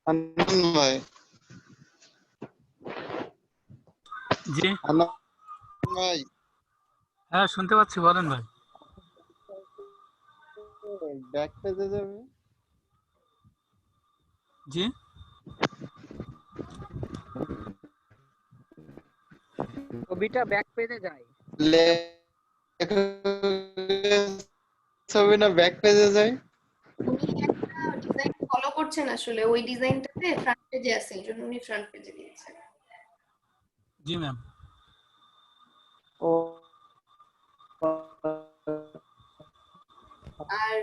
হান্নান ভাই, জি হান্নান ভাই, হ্যাঁ শুনতে পাচ্ছি, বলেন ভাই। ব্যাক পেজে যাবে। জি ছবিটা ব্যাক পেজে যায়। ছবি না ব্যাক পেজে যায়। উনি একটা ডিজাইন ফলো করছেন, আসলে ওই ডিজাইনটাতে ফ্রন্ট পেজে আছে, এই জন্য উনি ফ্রন্ট পেজে দিয়েছেন। জি ম্যাম। ও আর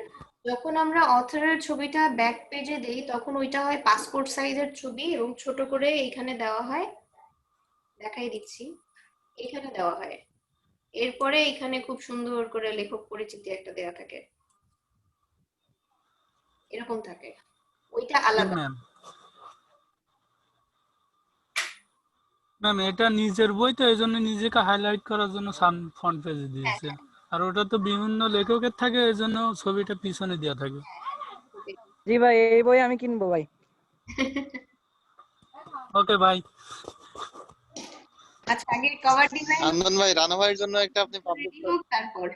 যখন আমরা অথরের ছবিটা ব্যাক পেজে দেই, তখন ওইটা হয় পাসপোর্ট সাইজের ছবি এবং ছোট করে এখানে দেওয়া হয়, দেখাই দিচ্ছি, এখানে দেওয়া হয়। এরপরে এখানে খুব সুন্দর করে লেখক পরিচিতি একটা দেওয়া থাকে, এরকম থাকে, ওইটা জি আলাদা। ম্যাম। ম্যাম এটা নিজের বই তো, এই জন্য নিজেকে হাইলাইট করার জন্য ফ্রন্ট পেজে হ্যাঁ দিয়েছে। হ্যাঁ আর ওটা তো বিভিন্ন লেখকের থাকে, এই জন্য ছবিটা পিছনে দেওয়া থাকে। জি ভাই, এই বই আমি কিনবো ভাই। ওকে ভাই। আচ্ছা, আগে কভার ডিজাইন হান্নান ভাই, রানা ভাইয়ের জন্য একটা আপনি পাবলিক রেডি হোক, তারপর।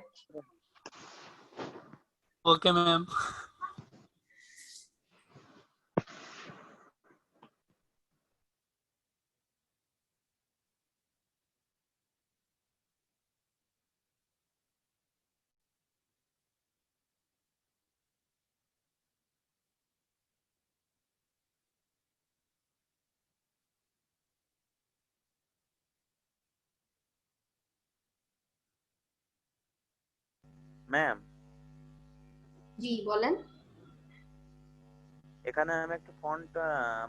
Okay ma'am. ম্যাম, জি বলেন। এখানে আমি একটা ফন্ট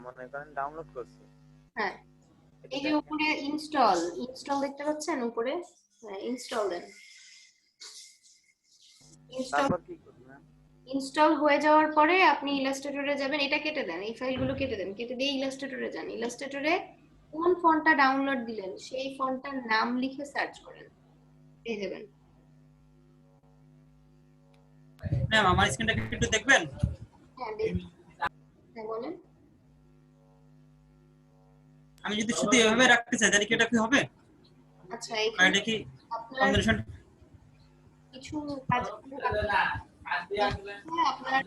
মনে করেন ডাউনলোড করছি। হ্যাঁ, এটা এই যে দেখেন। উপরে ইনস্টল দেখতে পাচ্ছেন উপরে, হ্যাঁ ইনস্টল দেন। ইনস্টল তারপর কি করব ম্যাম? ইনস্টল হয়ে যাওয়ার পরে আপনি ইলাস্ট্রেটরে যাবেন, এটা কেটে দেন, এই ফাইলগুলো কেটে দেন, কেটে দিয়ে ইলাস্ট্রেটরে যান। ইলাস্ট্রেটরে কোন ফন্টটা ডাউনলোড দিলেন সেই ফন্টটার নাম লিখে সার্চ করেন, পেয়ে যাবেন। ম্যাম আমার স্ক্রিনটা একটু দেখবেন? হ্যাঁ হ্যাঁ বলেন। আমি যদি শুধু এভাবে রাখতে চাই তাহলে কি এটা কি হবে? আচ্ছা, আর এটা কি আপনার কম্বিনেশন কিছু কাজ আপনার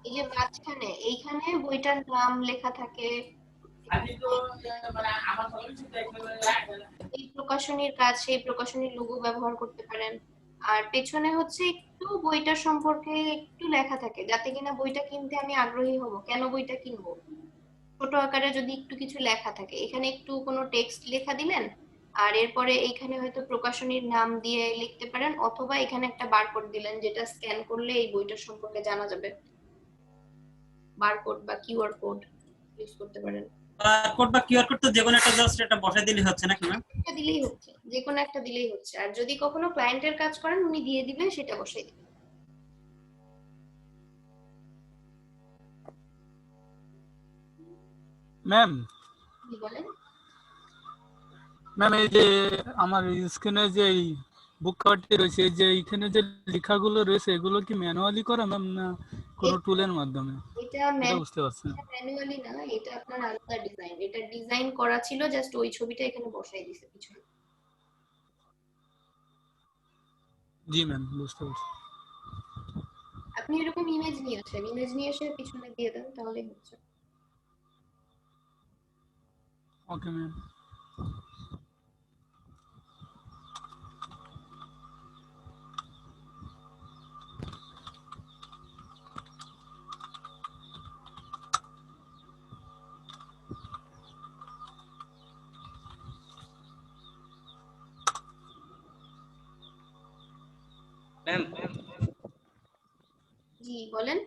এই যে মাঝখানে এইখানে বইটার নাম লেখা থাকে, এই প্রকাশনীর কাজ, সেই প্রকাশনীর লোগো ব্যবহার করতে পারেন। আর পেছনে হচ্ছে একটু বইটার সম্পর্কে একটু লেখা থাকে, যাতে কিনা বইটা কিনতে আমি আগ্রহী হব, কেন বইটা কিনবো। ছোট আকারে যদি একটু কিছু লেখা থাকে, এখানে একটু কোনো টেক্সট লেখা দিলেন, আর এরপরে এইখানে হয়তো প্রকাশনীর নাম দিয়ে লিখতে পারেন, অথবা এখানে একটা বারকোড দিলেন, যেটা স্ক্যান করলে এই বইটার সম্পর্কে জানা যাবে। বারকোড বা কিউআর কোড ইউজ করতে পারেন। বারকোড বা কিউআর কোড তো যে কোনো একটা জাস্ট এটা বসাই দিলে হচ্ছে নাকি ম্যাম? একটা দিলেই হচ্ছে, যে কোনো একটা দিলেই হচ্ছে। আর যদি কখনো ক্লায়েন্টের কাজ করেন, উনি দিয়ে দিবেন, সেটা বসাই দিবেন। ম্যাম কি বলেন? ম্যাম এই যে আমার স্ক্রিনে যে বুক কভারটি রয়েছে, এই যে এখানে যে লেখাগুলো রয়েছে এগুলো কি ম্যানুয়ালি করা ম্যাম না কোনো টুলের মাধ্যমে? এটা এটা বুঝতে পারছি না। ম্যানুয়ালি না, এটা আপনার আলাদা ডিজাইন। এটা ডিজাইন করা ছিল, জাস্ট ওই ছবিটা এখানে বসাই দিছে পিছনে। জি ম্যাম, বুঝতে পারছি। আপনি এরকম ইমেজ নিয়ে আসেন, ইমেজ নিয়ে এসে পিছনে দিয়ে দেন, তাহলেই হচ্ছে। Okay ma'am. ম্যাম জি বলেন।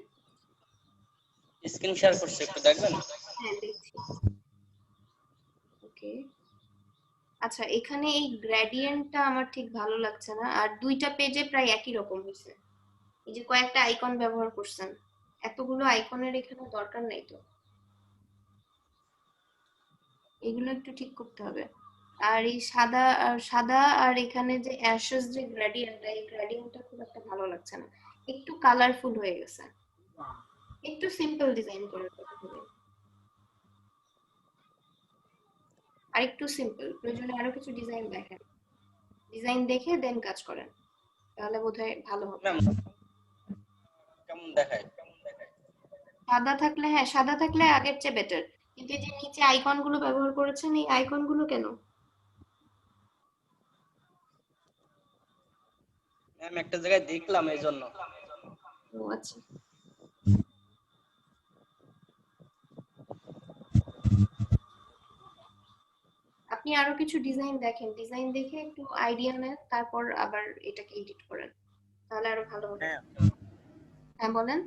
স্ক্রিন শেয়ার করছি, একটু দেখবেন? হ্যাঁ দেখছি। ওকে, আচ্ছা এখানে এই গ্রেডিয়েন্টটা আমার ঠিক ভালো লাগছে না, আর দুইটা পেজে প্রায় একই রকম হয়েছে। এই যে কয়েকটা আইকন ব্যবহার করছেন, এতগুলো আইকনের এখানে দরকার নাই তো, এগুলো একটু ঠিক করতে হবে। আর এই সাদা আর এখানে যে অ্যাশেস যে গ্রেডিয়েন্টটা, এই গ্রেডিয়েন্টটা খুব একটা ভালো লাগছে না, একটু কালারফুল হয়ে গেছে। একটু সিম্পল ডিজাইন করার কথা হবে, আর একটু সিম্পল। প্রয়োজনে আরো কিছু ডিজাইন দেখেন, ডিজাইন দেখে দেন কাজ করেন, তাহলে বোধহয় ভালো হবে। ম্যাম কেমন দেখায়? সাদা থাকলে আগের চেয়ে বেটার, কিন্তু এই যে নিচে আইকন গুলো ব্যবহার করেছেন, এই আইকন গুলো কেন? ম্যাম একটা জায়গায় দেখলাম এই জন্য। ও আচ্ছা, আপনি আরো কিছু ডিজাইন দেখেন, ডিজাইন দেখে একটু আইডিয়া নেন, তারপর আবার এটাকে এডিট করেন, তাহলে আরো ভালো হবে। হ্যাঁ বলেন।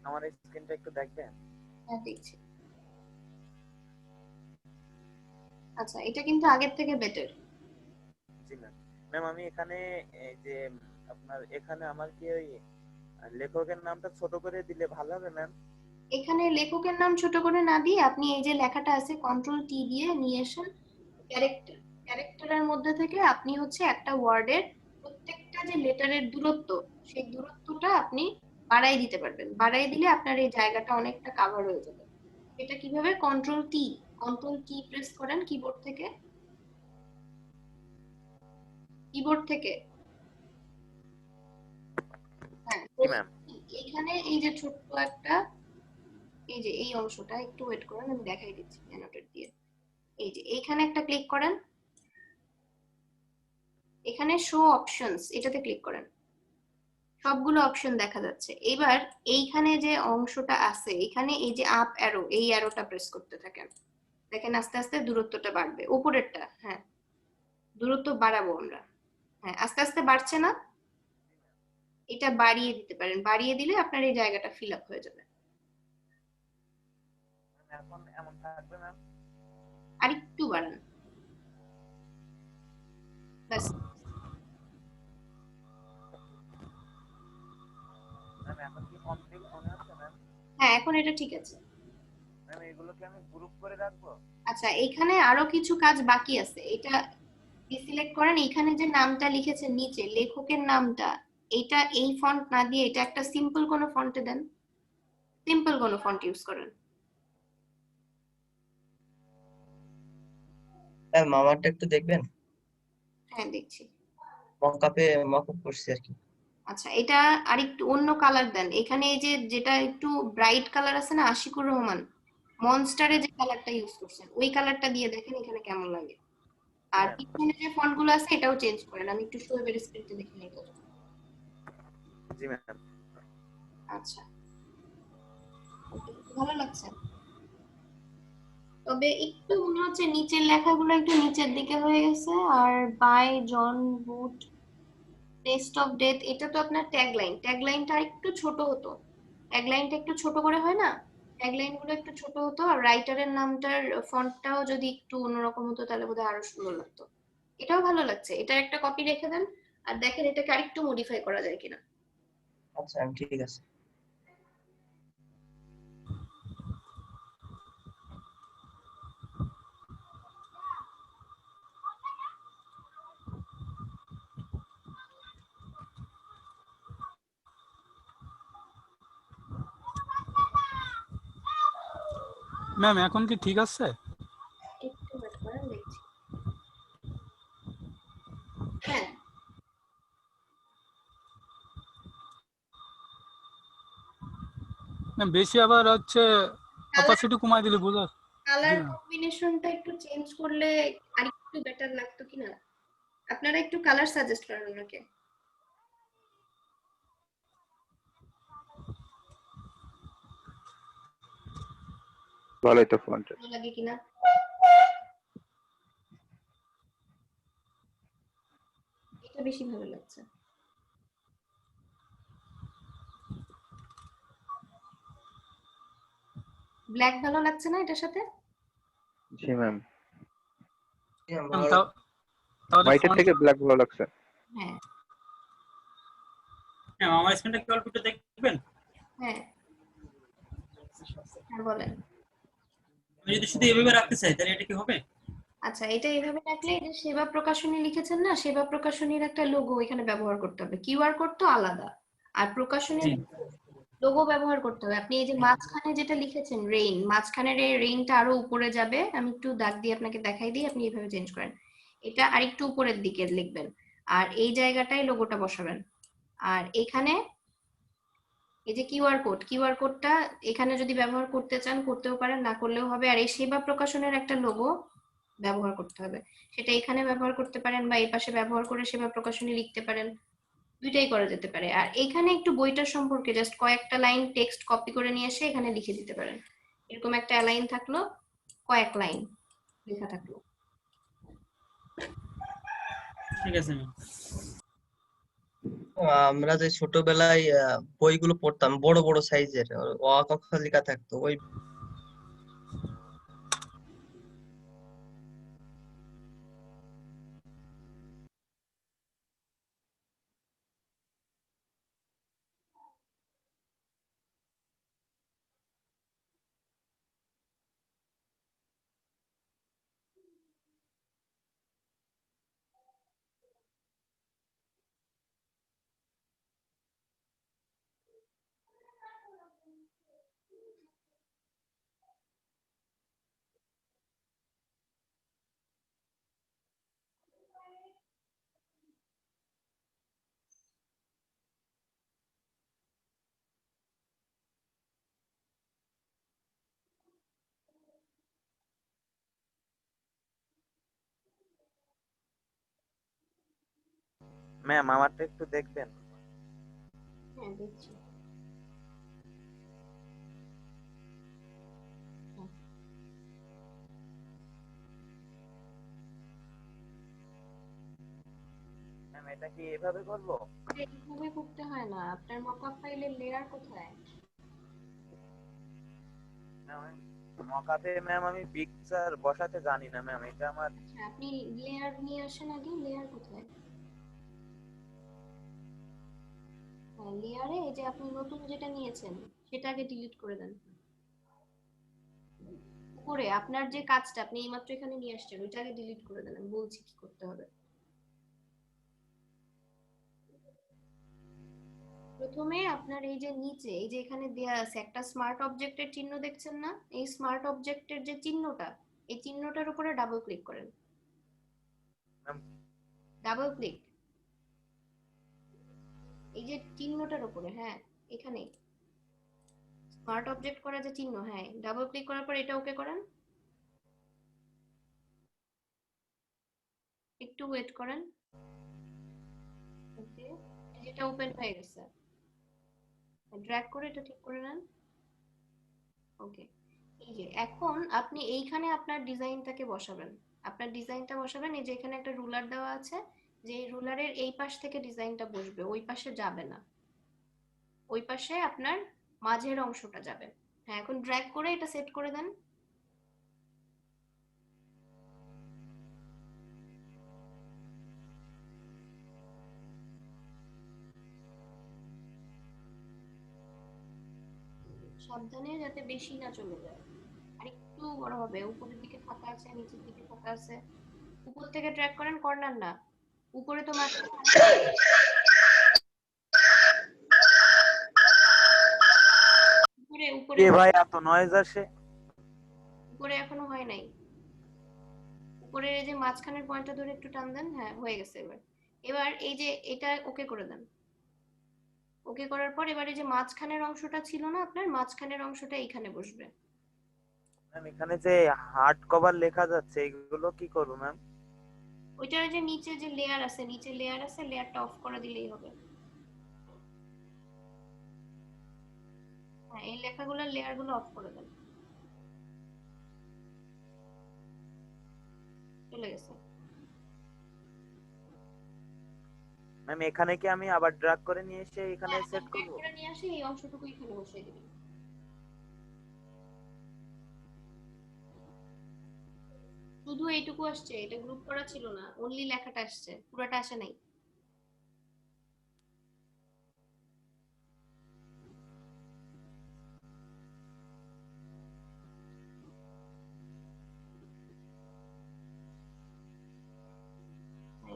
আমার স্ক্রিনটা একটু দেখবেন? হ্যাঁ দেখছি। আচ্ছা এটা কিন্তু আগের থেকে বেটার। জি ম্যাম। ম্যাম আমি এখানে এই যে আপনার এখানে আমার কি ওই লেখকের নামটা ছোট করে দিলে ভালো হবে ম্যাম? এখানে লেখকের নাম ছোট করে না দিয়ে আপনি এই যে লেখাটা আছে কন্ট্রোল টি দিয়ে নিয়ে আসেন, ক্যারেক্টারের মধ্যে থেকে আপনি হচ্ছে একটা ওয়ার্ডের প্রত্যেকটা যে লেটারের দূরত্ব, সেই দূরত্বটা আপনি বাড়াই দিতে পারবেন। বাড়াই দিলে আপনার এই জায়গাটা অনেকটা কাভার হয়ে যাবে। এটা কিভাবে? কন্ট্রোল টি প্রেস করেন কিবোর্ড থেকে, হ্যাঁ জি ম্যাম। এখানে এই যে ছোট্ট একটা, এই যে এই অংশটা একটু ওয়েট করেন, আমি দেখাই দিচ্ছি অ্যানোটেট দিয়ে। এই যে এইখানে একটা ক্লিক করেন, এখানে শো অপশনস, এটাতে ক্লিক করেন, সবগুলো অপশন দেখা যাচ্ছে। এবার এইখানে যে অংশটা আছে, এখানে এই যে আপ অ্যারো, এই অ্যারোটা প্রেস করতে থাকেন, দেখেন আস্তে আস্তে দূরত্বটা বাড়বে। উপরেরটা, হ্যাঁ দূরত্ব বাড়াবো আমরা, হ্যাঁ আস্তে আস্তে বাড়ছে না, এটা বাড়িয়ে দিতে পারেন, বাড়িয়ে দিলে আপনার এই জায়গাটা ফিল আপ হয়ে যাবে। এখন এমন থাকবে ম্যাম? আর একটু বাড়ান, ব্যাস। ম্যাম এখন কি কমপ্লিট মনে হচ্ছে ম্যাম? হ্যাঁ এখন এটা ঠিক আছে। ম্যাম এগুলোকে আমি গ্রুপ করে রাখবো? আচ্ছা এখানে আরো কিছু কাজ বাকি আছে, এটা ডিসিলেক্ট করেন। এখানে যে নামটা লিখেছেন নিচে, লেখকের নামটা, এটা এই ফন্ট না দিয়ে এটা একটা সিম্পল কোনো ফন্টে দেন, সিম্পল কোনো ফন্ট ইউজ করেন। স্যার মামারটা একটু দেখবেন? হ্যাঁ দেখছি। মকআপ করছি আর কি। আচ্ছা, এটা আরেকটু অন্য কালার দেন। এখানে এই যে যেটা একটু ব্রাইট কালার আছে না, আশিকুর রহমান মনস্টারে যে কালারটা ইউজ করছেন ওই কালারটা দিয়ে দেখেন এখানে কেমন লাগে। আর পিছনে যে ফন্ট গুলো আছে এটাও চেঞ্জ করেন। আমি একটু শোয়েবের স্ক্রিনটা দেখে নিই। জি ম্যাম। আচ্ছা, ভালো লাগছে। তবে একটু মনে হচ্ছে নিচের লেখাগুলো একটু নিচের দিকে হয়ে গেছে। আর by John boot test of death, এটা তো আপনার ট্যাগলাইনটা একটু ছোট হতো। ট্যাগলাইনটা একটু ছোট করে হয় না, ট্যাগলাইন গুলো একটু ছোট হতো। আর রাইটারের নামটার ফন্টটাও যদি একটু অন্যরকম হতো তাহলে বোধহয় আরো সুন্দর লাগতো। এটাও ভালো লাগছে, এটার একটা কপি রেখে দেন আর দেখেন এটাকে আরেকটু মডিফাই করা যায় কিনা। আচ্ছা ঠিক আছে। ম্যাম এখন কি ঠিক আছে? একটু ওয়েট করেন, দেখছি। হ্যাঁ, ম্যাম বেশি আবার হচ্ছে অপাসিটি কমাই দিলে বোঝা। জি কালার ম্যাম। কম্বিনেশনটা একটু চেঞ্জ করলে আরেকটু বেটার লাগতো কিনা। আপনারা একটু কালার সাজেস্ট করেন ওনাকে। ভালোই তো ফন্ট। ভালো লাগে কিনা। এটা বেশি ভালো লাগছে। ব্ল্যাক ভালো লাগছে না এটার সাথে? জি ম্যাম। ম্যাম তাহলে হোয়াইটের ফন্ট। থেকে ব্ল্যাক ভালো লাগছে। হ্যাঁ হ্যাঁ, আমার স্ক্রিনটা কি অল্প একটু দেখবেন? হ্যাঁ হ্যাঁ বলেন। আমি যদি শুধু এভাবে রাখতে চাই তাহলে এটা কি হবে? আচ্ছা, এটা এভাবে রাখলে এই যে সেবা প্রকাশনী লিখেছেন না, সেবা প্রকাশনীর একটা লোগো এখানে ব্যবহার করতে হবে। কিউআর কোড তো আলাদা, আর প্রকাশনীর জি লোগো ব্যবহার করতে হবে। আপনি এই যে মাঝখানে যেটা লিখেছেন রেইন, মাঝখানের এই রেইনটা আরো উপরে যাবে। আমি একটু দাগ দিয়ে আপনাকে দেখাই দিই, আপনি এইভাবে চেঞ্জ করেন। এটা আরেকটু উপরের দিকে লিখবেন আর এই জায়গাটায় লোগোটা বসাবেন। আর এখানে এই যে কিউআর কোডটা এখানে যদি ব্যবহার করতে চান করতেও পারেন, না করলেও হবে। আর এই সেবা প্রকাশনের একটা লোগো ব্যবহার করতে হবে, সেটা এখানে ব্যবহার করতে পারেন বা এই পাশে ব্যবহার করে সেবা প্রকাশনী লিখতে পারেন, দুইটাই করা যেতে পারে। আর এখানে একটু বইটার সম্পর্কে জাস্ট কয়েকটা লাইন টেক্সট কপি করে নিয়ে এসে এখানে লিখে দিতে পারেন। এরকম একটা লাইন থাকলো, কয়েক লাইন লেখা থাকলো। ঠিক আছে ম্যাম। আমরা যে ছোটবেলায় বইগুলো পড়তাম বড় বড় সাইজের, অ আ ক খ লেখা থাকতো ওই। ম্যাম আমারটা একটু দেখবেন। হ্যাঁ দেখছি। ম্যাম এটা কি এভাবে করব? এইভাবে করতে হয় না, আপনার মকআপ ফাইলের লেয়ার কোথায়? মকআপে ম্যাম আমি পিকচার বসাতে জানি না ম্যাম, এটা আমার। আচ্ছা, আপনি লেয়ার নিয়ে আসেন আগে। লেয়ার কোথায়? হ্যাঁ, লেয়ারে এই যে আপনি নতুন যেটা নিয়েছেন সেটা আগে ডিলিট করে দেন। উপরে আপনার যে কাজটা আপনি এইমাত্র এখানে নিয়ে আসছেন ওইটা আগে ডিলিট করে দেন, আমি বলছি কি করতে হবে। প্রথমে আপনার এই যে নিচে এই যে এখানে দেয়া আছে একটা স্মার্ট অবজেক্টের চিহ্ন, দেখছেন না? এই স্মার্ট অবজেক্টের যে চিহ্নটা, এই চিহ্নটার উপরে ডাবল ক্লিক করেন। ম্যাম ডাবল ক্লিক এই যে চিহ্নটার উপরে, হ্যাঁ এখানে স্মার্ট অবজেক্ট করা যে চিহ্ন, হ্যাঁ ডাবল ক্লিক করার পর এটা ওকে করেন, একটু ওয়েট করেন। ওকে, এটা ওপেন হয়ে গেছে, ড্র্যাগ করে এটা ঠিক করে নেন। ওকে, এই যে এখন আপনি এইখানে আপনার ডিজাইনটাকে বসাবেন, আপনার ডিজাইনটা বসাবেন। এই যে এখানে একটা রুলার দেওয়া আছে, যে রুলারের এই পাশ থেকে ডিজাইনটা বসবে, ওই পাশে যাবে না, ওই পাশে আপনার মাঝের অংশটা যাবে। হ্যাঁ, এখন ড্র্যাগ করে এটা সেট করে দেন। সাবধানে যাতে বেশি না চলে যায়, আর একটু বড় হবে। উপরের দিকে ফাঁকা আছে, নিচের দিকে ফাঁকা আছে। উপর থেকে ট্র্যাক করেন, কর্নার না, উপরে তো উপরে উপরে এ ভাই এত নয়েজ আসে। উপরে এখনো হয় নাই। উপরে এই যে মাঝখানের পয়েন্টটা ধরে একটু টান দেন, হ্যাঁ হয়ে গেছে। এবার এবার এই যে এটা ওকে করে দেন। ওকে করার পর এবার এই যে মাঝখানের অংশটা ছিল না আপনার, মাঝখানের অংশটা এইখানে বসবে। ম্যাম এখানে যে হার্ড কভার লেখা যাচ্ছে এগুলো কি করব ম্যাম? ওইটার যে নিচে যে লেয়ার আছে, নিচে লেয়ার আছে, লেয়ারটা অফ করে দিলেই হবে। হ্যাঁ, এই লেখাগুলোর লেয়ারগুলো অফ করে দেন। চলে গেছে। ম্যাম এখানে কি আমি আবার ড্র্যাগ করে নিয়ে এসে এখানে হ্যাঁ, সেট ড্র্যাগ করব? করে নিয়ে আসি, এই অংশটুকু এখানে বসিয়ে দিবেন। শুধু এইটুকু আসছে, এটা গ্রুপ করা ছিল না, অনলি লেখাটা আসছে, পুরোটা আসে নাই।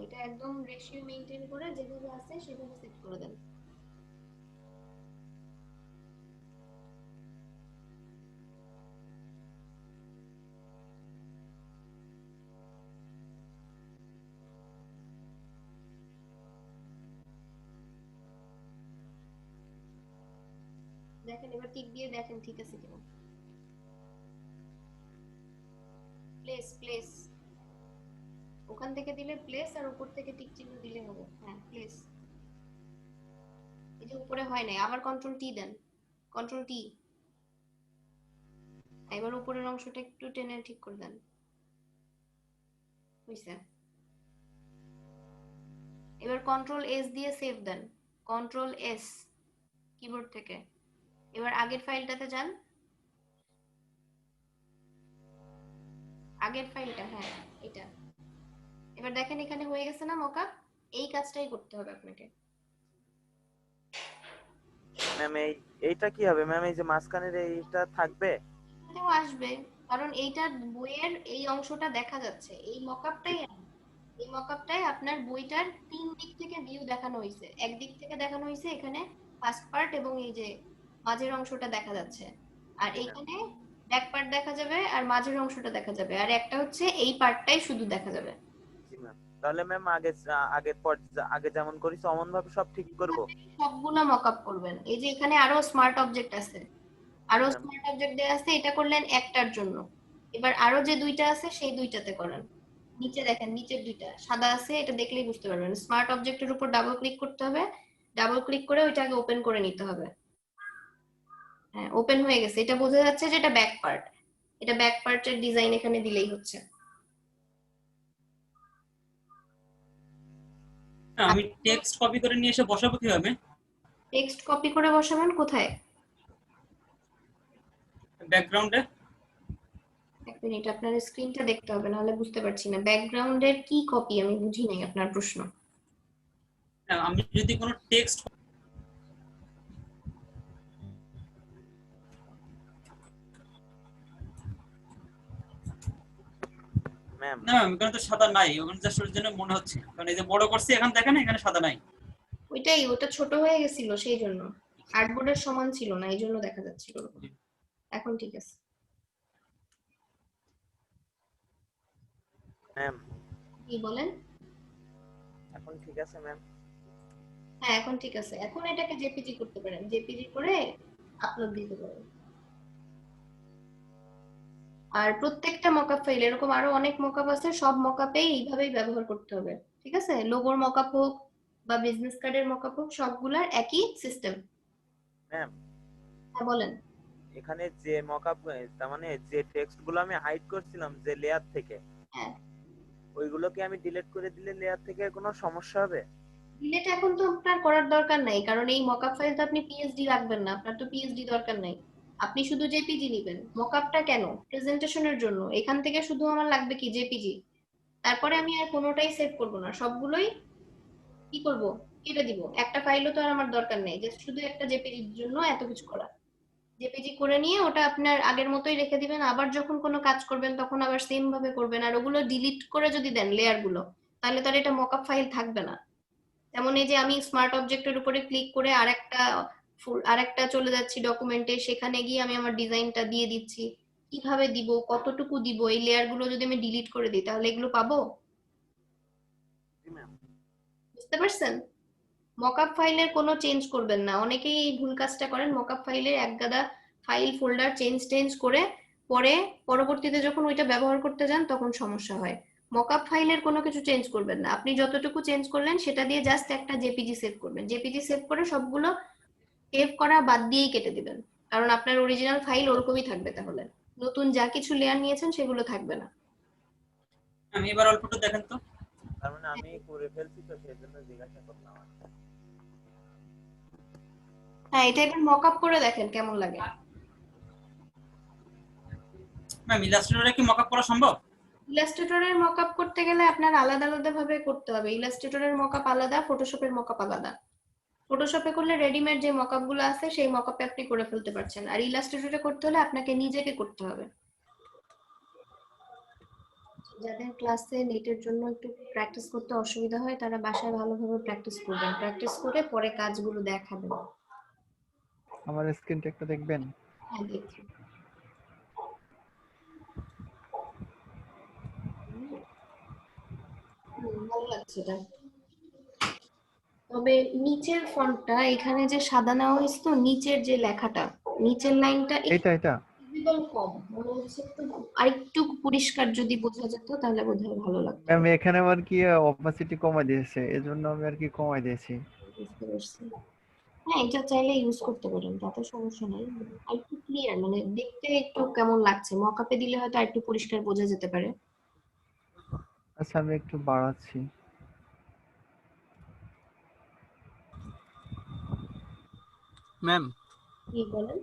এটা একদম রেশিও মেইনটেইন করে যেভাবে আছে সেভাবে সেট করে দেন। দেখেন, এবার টিক দিয়ে দেখেন ঠিক আছে কিনা। প্লেস প্লেস ওখান থেকে দিলে প্লেস, আর উপর থেকে টিক চিহ্ন দিলে হবে। হ্যাঁ প্লেস। এই যে উপরে হয় নাই, আবার কন্ট্রোল টি দেন, কন্ট্রোল টি। এবার উপরের অংশটা একটু টেনে ঠিক করে দেন, হইছে। এবার কন্ট্রোল এস দিয়ে সেভ দেন, কন্ট্রোল এস কিবোর্ড থেকে। এবার আগের ফাইলটাতে যান, আগের ফাইলটা, হ্যাঁ এটা। এবার দেখেন এখানে হয়ে গেছে না মকআপ। এই কাজটাই করতে হবে আপনাকে। ম্যাম এইটা কি হবে ম্যাম? এই যে মাঝখানের এইটা থাকবে? এটাও আসবে, কারণ এইটা বইয়ের এই অংশটা দেখা যাচ্ছে, এই মকআপটাই। এই মকআপটাই আপনার বইটার তিন দিক থেকে ভিউ দেখানো হয়েছে। একদিক থেকে দেখানো হয়েছে এখানে ফার্স্ট পার্ট, এবং এই যে মাঝের অংশটা দেখা যাচ্ছে, আর এইখানে ব্যাক পার্ট দেখা যাবে, আর মাঝের অংশটা দেখা যাবে, আর একটা হচ্ছে এই পার্টটাই শুধু দেখা যাবে। জি ম্যাম। তাহলে ম্যাম আগের পর আগে যেমন করি সমান ভাবে সব ঠিক করব? সবগুলো মকআপ করবেন। এই যে এখানে আরো স্মার্ট অবজেক্ট আছে, আরো স্মার্ট অবজেক্ট দেয়া আছে, এটা করলেন একটার জন্য। এবার আরো যে দুইটা আছে সেই দুইটাতে করেন। নিচে দেখেন, নিচের দুইটা সাদা আছে, এটা দেখলেই বুঝতে পারবেন। স্মার্ট অবজেক্টের উপর ডাবল ক্লিক করতে হবে, ডাবল ক্লিক করে ওইটাকে ওপেন করে নিতে হবে। হ্যাঁ, ওপেন হয়ে গেছে, এটা বোঝা যাচ্ছে যে এটা ব্যাক পার্ট। এটা ব্যাক পার্টের ডিজাইন এখানে দিলেই হচ্ছে। আমি টেক্সট কপি করে নিয়ে এসে বসাবো কিভাবে? টেক্সট কপি করে বসাবেন কোথায়? ব্যাকগ্রাউন্ডে। এক মিনিট, আপনার স্ক্রিনটা দেখতে হবে, নাহলে বুঝতে পারছি না। ব্যাকগ্রাউন্ডের কি কপি? আমি বুঝি নাই আপনার প্রশ্ন। আমি যদি কোনো টেক্সট ম্যাম না, ওখানে তো সাদা নাই, ওখানে জাস্ট ওর জন্য মনে হচ্ছে, কারণ এই যে বড় করছি এখানে দেখেন এখানে সাদা নাই। ওইটাই, ওটা ছোট হয়ে গেছিল সেই জন্য, আর্টবোর্ডের সমান ছিল না, এই জন্য দেখা যাচ্ছিল। এখন ঠিক আছে। ম্যাম কি বলেন? এখন ঠিক আছে ম্যাম? হ্যাঁ এখন ঠিক আছে, এখন এটাকে জেপিজি করতে পারেন, জেপিজি করে আপলোড দিতে পারেন। আর প্রত্যেকটা মকআপ ফাইল, এরকম আরো অনেক মকআপ আছে, সব মকআপে এইভাবেই ব্যবহার করতে হবে, ঠিক আছে? লোগোর মকআপ হোক বা বিজনেস কার্ডের মকআপ হোক, সবগুলার একই সিস্টেম। ম্যাম হ্যাঁ বলেন। এখানে যে মকআপ, তার মানে যে টেক্সট গুলো আমি হাইড করছিলাম যে লেয়ার থেকে, হ্যাঁ ওইগুলো কি আমি ডিলিট করে দিলে লেয়ার থেকে কোনো সমস্যা হবে? ডিলেট এখন তো আপনার করার দরকার নাই, কারণ এই মকআপ ফাইল তো আপনি পিএইচডি রাখবেন না, আপনার তো পিএইচডি দরকার নাই। আপনি শুধু জেপিজি নেবেন। মকআপটা কেন? প্রেজেন্টেশনের জন্য। এখান থেকে শুধু আমার লাগবে কি জেপিজি। তারপরে আমি আর কোনোটাই সেভ করব না, সবগুলোই কি করব, কেটে দিব। একটা ফাইলও তো আর আমার দরকার নেই যে শুধু একটা জেপিজির জন্য এত কিছু করা। জেপিজি করে নিয়ে ওটা আপনার আগের মতোই রেখে দিবেন, আবার যখন কোনো কাজ করবেন তখন আবার সেম ভাবে করবেন। আর ওগুলো ডিলিট করে যদি দেন লেয়ার গুলো, তাহলে তার এটা মকআপ ফাইল থাকবে না। যেমন এই যে আমি স্মার্ট অবজেক্টের উপরে ক্লিক করে আরেকটা আরেকটা চলে যাচ্ছি ডকুমেন্টে, সেখানে গিয়ে আমি আমার ডিজাইনটা দিয়ে দিচ্ছি। কিভাবে দিব, কতটুকু দিব, এই লেয়ার গুলো যদি আমি ডিলিট করে দিই তাহলে এগুলো পাবো? জি ম্যাম। বুঝতে পারছেন? মকআপ ফাইলের কোনো চেঞ্জ করবেন না, অনেকেই এই ভুল কাজটা করেন। মকআপ ফাইলের একগাদা ফাইল ফোল্ডার চেঞ্জ করে পরে পরবর্তীতে যখন ওইটা ব্যবহার করতে যান তখন সমস্যা হয়। মকআপ ফাইলের কোনো কিছু চেঞ্জ করবেন না, আপনি যতটুকু চেঞ্জ করলেন সেটা দিয়ে জাস্ট একটা জেপিজি সেভ করবেন। জেপিজি সেভ করে সবগুলো সেভ করা বাদ দিয়েই কেটে দিবেন, কারণ আপনার অরিজিনাল ফাইল ওরকমই থাকবে। তাহলে নতুন যা কিছু লেয়ার নিয়েছেন সেগুলো থাকবে না। আমি এবার অল্প একটু দেখেন তো। তার মানে আমি করে ফেলছি তো সেজন্য জিজ্ঞাসা করলাম। হ্যাঁ এটা একবার মকআপ করে দেখেন কেমন লাগে। ম্যাম ইলাস্ট্রেটরে কি মকআপ করা সম্ভব? ইলাস্ট্রেটরের মকআপ করতে গেলে আপনার আলাদা আলাদা ভাবে করতে হবে। ইলাস্ট্রেটরের মকআপ আলাদা, ফটোশপের মকআপ আলাদা। ফটোশপে করলে রেডিমেড যে মকআপ গুলো আছে সেই মকআপে আপনি করে ফেলতে পারছেন, আর ইলাস্ট্রেটরে করতে হলে আপনাকে নিজেকে করতে হবে। যাদের ক্লাসে নেটের জন্য একটু প্র্যাকটিস করতে অসুবিধা হয় তারা বাসায় ভালোভাবে প্র্যাকটিস করবেন, প্র্যাকটিস করে পরে কাজগুলো দেখাবেন। আমার স্ক্রিনটা একটু দেখবেন? হ্যাঁ দেখি। ভালো লাগছে এটা। তবে নিচের ফন্টটা, এখানে যে সাদা নেওয়া হয়েছে তো, নিচের যে লেখাটা, নিচের লাইনটা এটা ভিজিবল কম মনে হচ্ছে। একটু আরেকটু পরিষ্কার যদি বোঝা যেত তাহলে বোধহয় ভালো লাগতো। ম্যাম এখানে আবার কি অপাসিটি কমাই দিয়েছে, এজন্য আমি আর কি কমাই দিয়েছি। বুঝতে পারছি। হ্যাঁ এটা চাইলে ইউজ করতে পারেন, তাতে সমস্যা নাই। আর একটু ক্লিয়ার মানে দেখতে একটু কেমন লাগছে, মকআপে দিলে হয়তো আরেকটু পরিষ্কার বোঝা যেতে পারে। আচ্ছা আমি একটু বাড়াচ্ছি। ম্যাম কি বলেন?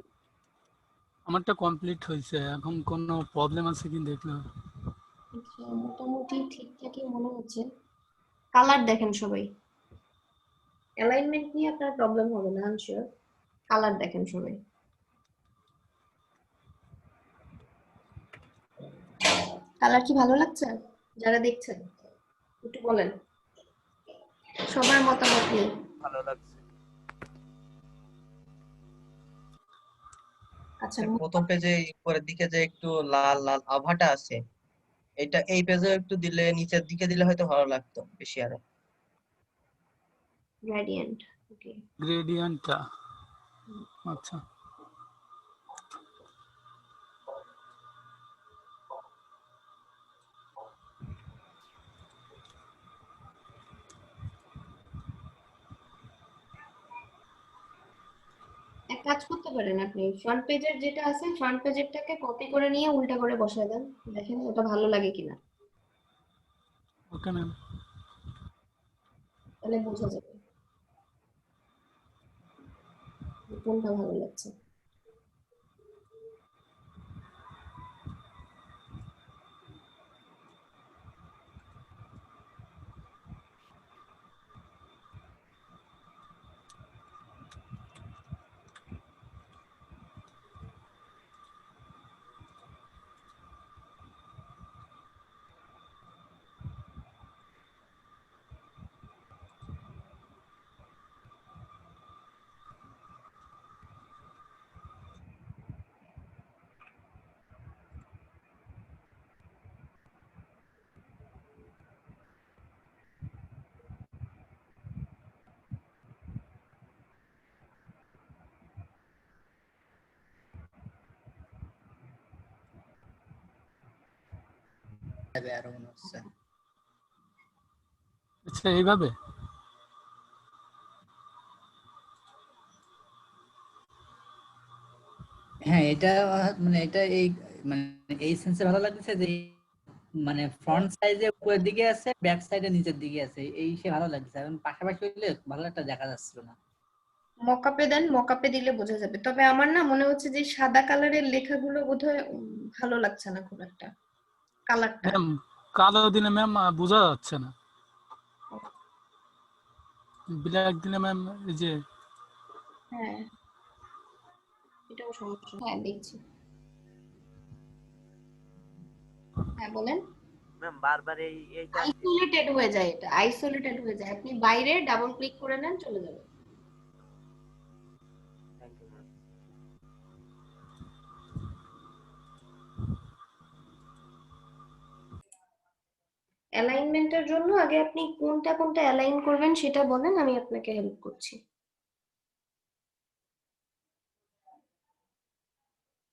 আমারটা কমপ্লিট হয়েছে, এখন কোনো প্রবলেম আছে কি দেখলাম। আচ্ছা মোটামুটি ঠিকঠাকই মনে হচ্ছে। কালার দেখেন সবাই, অ্যালাইনমেন্ট নিয়ে আপনার প্রবলেম হবে না আনশিওর। কালার দেখেন সবাই। কালার কি ভালো লাগছে যারা দেখছেন? একটু বলেন, সবার মতামত নিয়ে। ভালো লাগছে। আচ্ছা প্রথম পেজে উপরের দিকে যে একটু লাল লাল আভাটা আছে, এটা এই পেজে একটু দিলে, নিচের দিকে দিলে হয়তো ভালো লাগতো বেশি আরো। গ্রেডিয়েন্ট, ওকে। গ্রেডিয়েন্টটা আচ্ছা। এক কাজ করতে পারেন, আপনি ফ্রন্ট পেজের যেটা আছে ফ্রন্ট পেজেরটাকে কপি করে নিয়ে উল্টা করে বসায় দেন, দেখেন ওটা ভালো লাগে কিনা, ওকে ম্যাম। তাহলে বোঝা যাবে কোনটা ভালো লাগছে। যাবে আরো মনে হচ্ছে। আচ্ছা এইভাবে হ্যাঁ এটা মানে এটা এই মানে এই সেন্সে ভালো লাগছে যে মানে ফ্রন্ট সাইজে উপরের দিকে আছে, ব্যাক সাইডে নিচের দিকে আছে, এই সে ভালো লাগছে। এখন পাশাপাশি হইলে ভালো একটা দেখা যাচ্ছিল না। মকআপে দেন, মকআপে দিলে বোঝা যাবে। তবে আমার না মনে হচ্ছে যে সাদা কালারের লেখাগুলো বোধহয় ভালো লাগছে না খুব একটা, কালারটা। ম্যাম কালো দিনে ম্যাম বোঝা যাচ্ছে না, ব্ল্যাক দিনে ম্যাম এই যে হ্যাঁ এটাও সমস্যা। হ্যাঁ দেখছি। হ্যাঁ বলেন। ম্যাম বারবার এইটা আইসোলেটেড হয়ে যায়, এটা আইসোলেটেড হয়ে যায়। আপনি বাইরে ডাবল ক্লিক করে নেন, চলে যাবে। Thank you ma'am. অ্যালাইনমেন্টের জন্য আগে আপনি কোনটা কোনটা অ্যালাইন করবেন সেটা বলেন, আমি আপনাকে হেল্প করছি।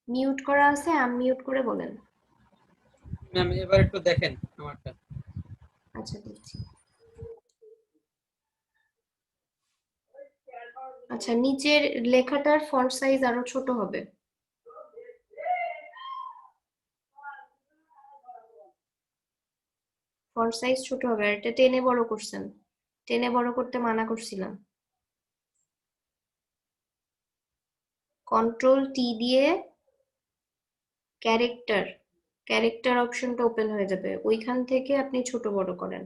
মিউট করা আছে, আনমিউট করে বলেন। ম্যাম এবার একটু দেখেন আমারটা। আচ্ছা দেখছি। আচ্ছা নিচের লেখাটার ফন্ট সাইজ আরো ছোট হবে। ফন্ট সাইজ ছোট হবে, আর এটা টেনে বড় করছেন, টেনে বড় করতে মানা করছিলাম। কন্ট্রোল টি দিয়ে ক্যারেক্টার, ক্যারেক্টার অপশনটা ওপেন হয়ে যাবে, ওইখান থেকে আপনি ছোট বড় করেন।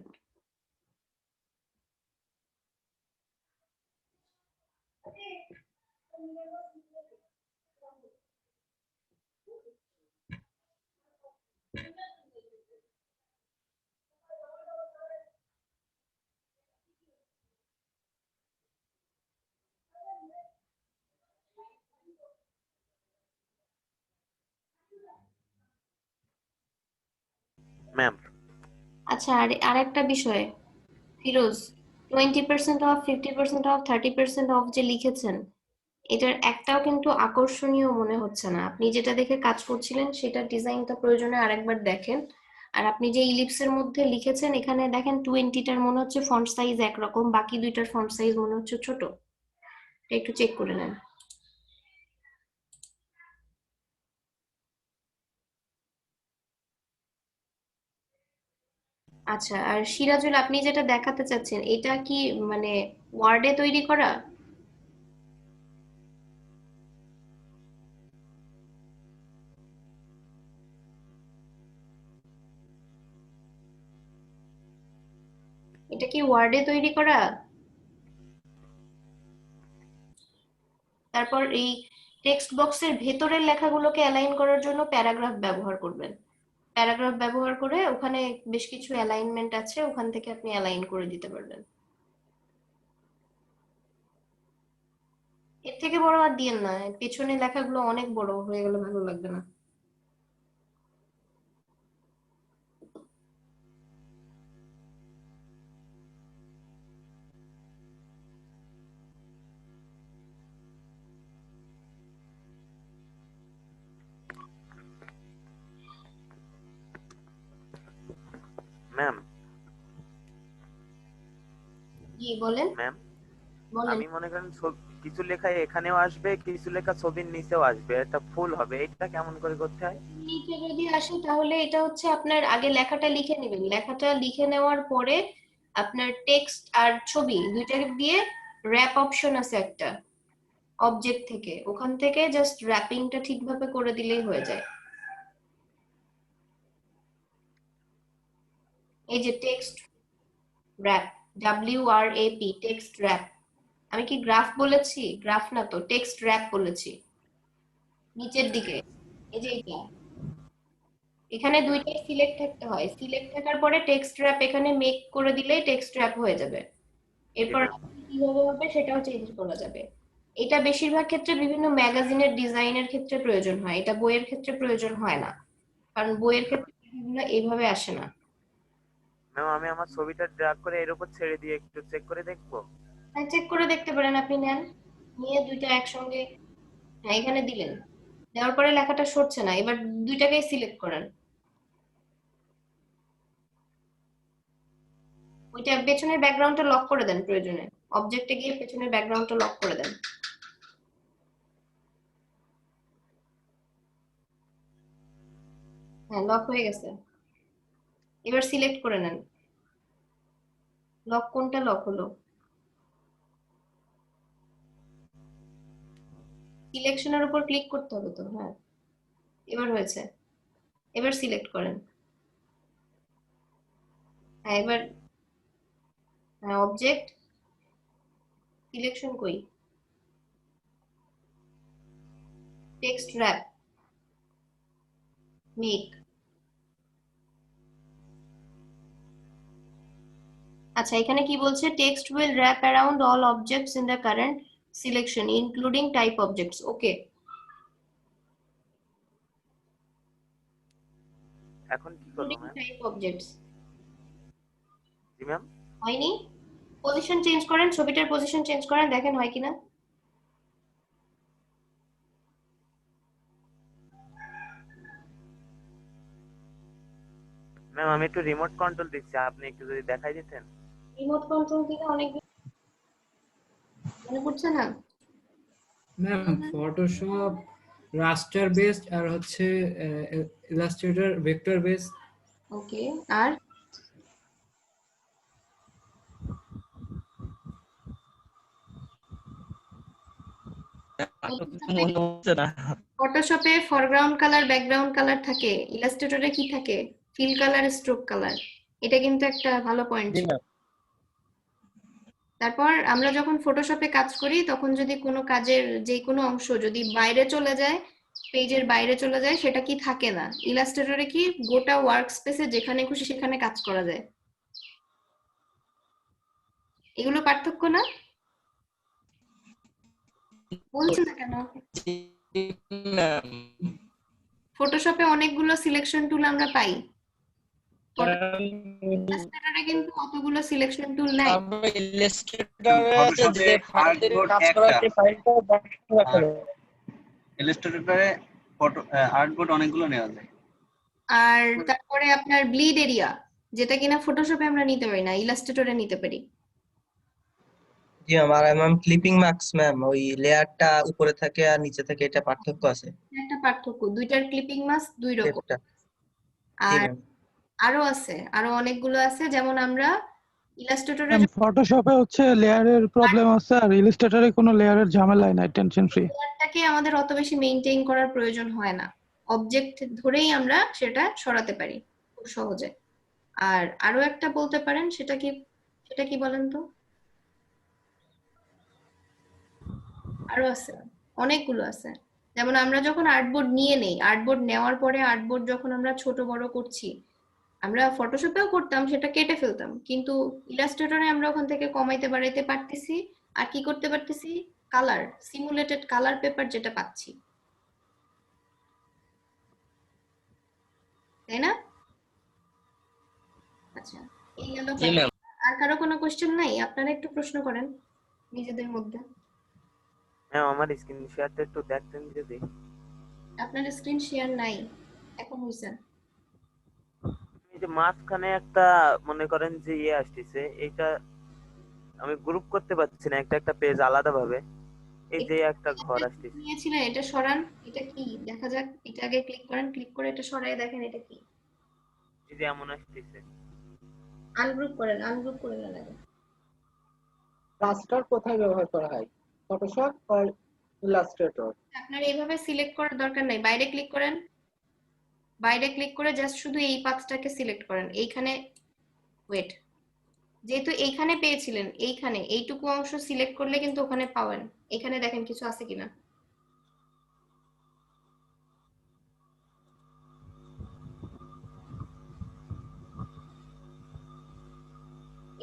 ম্যাম আচ্ছা আরেকটা বিষয় ফিরোজ, 20% অফ, 50% অফ, 30% অফ যে লিখেছেন, এটার একটাও কিন্তু আকর্ষণীয় মনে হচ্ছে না। আপনি যেটা দেখে কাজ করছিলেন সেটা ডিজাইনটা প্রয়োজনে আরেকবার দেখেন। আর আপনি যে ইলিপসের মধ্যে লিখেছেন এখানে দেখেন 20টার মনে হচ্ছে ফন্ট সাইজ একরকম, বাকি দুইটার ফন্ট সাইজ মনে হচ্ছে ছোট। এটা একটু চেক করে নেন। আচ্ছা আর সিরাজুল, আপনি যেটা দেখাতে চাচ্ছেন এটা কি মানে ওয়ার্ডে তৈরি করা? এটা কি ওয়ার্ডে তৈরি করা? তারপর এই টেক্সট বক্সের ভেতরের লেখাগুলোকে অ্যালাইন করার জন্য প্যারাগ্রাফ ব্যবহার করবেন। প্যারাগ্রাফ ব্যবহার করে ওখানে বেশ কিছু অ্যালাইনমেন্ট আছে, ওখান থেকে আপনি অ্যালাইন করে দিতে পারবেন। এর থেকে বড় আর দিয়েন না, পেছনে লেখাগুলো অনেক বড় হয়ে গেলে ভালো লাগবে না। ম্যাম জি বলেন। ম্যাম বলেন। আমি মনে করেন কিছু লেখা এখানেও আসবে, কিছু লেখা ছবির নিচেও আসবে, এটা ফুল হবে, এটা কেমন করে করতে হয়? নিচে যদি আসে তাহলে এটা হচ্ছে আপনার আগে লেখাটা লিখে নেবেন, লেখাটা লিখে নেওয়ার পরে আপনার টেক্সট আর ছবি দুইটা দিয়ে র্যাপ অপশন আছে একটা অবজেক্ট থেকে, ওখান থেকে জাস্ট র্যাপিংটা ঠিকভাবে করে দিলেই হয়ে যায়। এই যে text rap, WRAP, text rap. আমি কি গ্রাফ বলেছি? গ্রাফ না তো, টেক্সট র্যাপ বলেছি। নিচের দিকে এই যে এটা, এখানে দুইটাই সিলেক্ট থাকতে হয়, সিলেক্ট থাকার পরে টেক্সট র্যাপ এখানে মেক করে দিলেই টেক্সট র্যাপ হয়ে যাবে। এরপর কিভাবে হবে সেটাও চেঞ্জ করা যাবে। এটা বেশিরভাগ ক্ষেত্রে বিভিন্ন ম্যাগাজিনের ডিজাইনের ক্ষেত্রে প্রয়োজন হয়, এটা বইয়ের ক্ষেত্রে প্রয়োজন হয় না, কারণ বইয়ের ক্ষেত্রে এগুলো এইভাবে আসে না। ম্যাম আমি আমার ছবিটা ড্র্যাগ করে এর উপর ছেড়ে দিয়ে একটু চেক করে দেখবো? হ্যাঁ চেক করে দেখতে পারেন, আপনি নেন, নিয়ে দুইটা একসঙ্গে হ্যাঁ এখানে দিলেন, দেওয়ার পরে লেখাটা সরছে না, এবার দুইটাকেই সিলেক্ট করেন। এটা পেছনের ব্যাকগ্রাউন্ডটা লক করে দেন প্রয়োজনে, অবজেক্টে গিয়ে পেছনের ব্যাকগ্রাউন্ডটা লক করে দেন। হ্যাঁ, লক হয়ে গেছে। এবার সিলেক্ট করে নেন, লক কোনটা লক হলো। সিলেকশনের উপর ক্লিক করতে হবে তো। হ্যাঁ, এবার হয়েছে। এবার সিলেক্ট করেন। হ্যাঁ, এবার অবজেক্ট সিলেকশন কই, টেক্সট র্যাপ মেক। আচ্ছা, এখানে কি বলছে, text will wrap around all objects in the current selection including type objects. Okay, এখন কি করব ma'am? Type objects ji ma'am. হয়নি, পজিশন চেঞ্জ করেন, ছবিটার পজিশন চেঞ্জ করেন, দেখেন হয় কিনা। ম্যাম আমি একটু রিমোট কন্ট্রোল দিচ্ছি, আপনি একটু যদি দেখাই দিতেন। রিমোট কন্ট্রোল দিলে অনেক মনে পড়ছে না। ম্যাম ফটোশপ রাস্টার বেসড আর হচ্ছে ইলাস্ট্রেটর ভেক্টর বেসড। ওকে, আর ফটোশপে ফরগ্রাউন্ড কালার ব্যাকগ্রাউন্ড কালার থাকে, ইলাস্ট্রেটরে কি থাকে, ফিল কালার স্ট্রোক কালার। এটা কিন্তু একটা ভালো পয়েন্ট। তারপর আমরা যখন ফটোশপে কাজ করি তখন যদি কোনো কাজের যে কোনো অংশ যদি বাইরে চলে যায়, পেজের বাইরে চলে যায়, সেটা কি থাকে না। ইলাস্ট্রেটরে কি গোটা ওয়ার্ক স্পেসে যেখানে খুশি সেখানে কাজ করা যায়। এগুলো পার্থক্য না, বলছি না কেন। ফটোশপে অনেকগুলো সিলেকশন টুল আমরা পাই, ইলাস্ট্রেটরে কিন্তু অতগুলো সিলেকশন টুল নাই। ইলাস্ট্রেটরে ফটো আর্টবোর্ড অনেকগুলো নেওয়া যায়। আর তারপরে আপনার ব্লিড এরিয়া, যেটা কিনা ফটোশপে আমরা নিতে পারি না, ইলাস্ট্রেটরে নিতে পারি। জি ম্যাম, ক্লিপিং মার্কস ম্যাম, ওই লেয়ারটা উপরে থাকে আর নিচে থাকে, এটা পার্থক্য আছে। একটা পার্থক্য, দুইটার ক্লিপিং মাস্ক দুই রকম। আর আরো আছে, আরো অনেকগুলো আছে, যেমন আমরা ইলাস্ট্রেটরে ফটোশপে হচ্ছে লেয়ারের প্রবলেম আছে, আর ইলাস্ট্রেটরে কোনো লেয়ারের ঝামেলা নাই, টেনশন ফ্রি। লেয়ারটাকে আমাদের অত বেশি মেইনটেইন করার প্রয়োজন হয় না, অবজেক্ট ধরেই আমরা সেটা সরাতে পারি খুব সহজে। আর আরো একটা বলতে পারেন, সেটা কি বলেন তো। আরো আছে, অনেকগুলো আছে। যেমন আমরা যখন আর্টবোর্ড নিয়ে নেই, আর্টবোর্ড নেওয়ার পরে আর্টবোর্ড যখন আমরা ছোট বড় করছি, আমরা ফটোশপেও করতাম, সেটা কেটে ফেলতাম, কিন্তু ইলাস্ট্রেটরে আমরা ওখান থেকে কমাইতে বাড়াইতে পারতেছি। আর কি করতে পারতেছি, কালার, সিমুলেটেড কালার পেপার যেটা পাচ্ছি, তাই না? আচ্ছা, এই গেল। আর কারো কোনো কোশ্চেন নাই? আপনারা একটু প্রশ্ন করেন নিজেদের মধ্যে। ম্যাম আমার স্ক্রিন শেয়ারটা একটু দেখতেন যদি। আপনার স্ক্রিন শেয়ার নাই এখন, হইছে। এই যে মাঝখানে একটা মনে করেন যে আসতেছে, এইটা আমি গ্রুপ করতে পারছি না, একটা পেজ আলাদা ভাবে। এই যে একটা ঘর আসতেছে, নিয়েছিলেন, এটা সরান। এটা কি দেখা যাক, এটা আগে ক্লিক করেন, ক্লিক করে এটা সরায় দেখেন এটা কি। এই যে এমন আসতেছে, আনগ্রুপ করেন, আনগ্রুপ করে নেন আগে। রাস্টার কোথায় ব্যবহার করা হয়, ফটোশপ আর ইলাস্ট্রেটর? আপনার এইভাবে সিলেক্ট করার দরকার নাই, বাইরে ক্লিক করেন, বাইরে ক্লিক করে জাস্ট শুধু এই পাথটাকে সিলেক্ট করেন। এইখানে ওয়েট, যেহেতু এইখানে পেয়েছিলেন, এইখানে এইটুকু অংশ সিলেক্ট করলে কিন্তু ওখানে পাবেন। এখানে দেখেন কিছু আছে কিনা।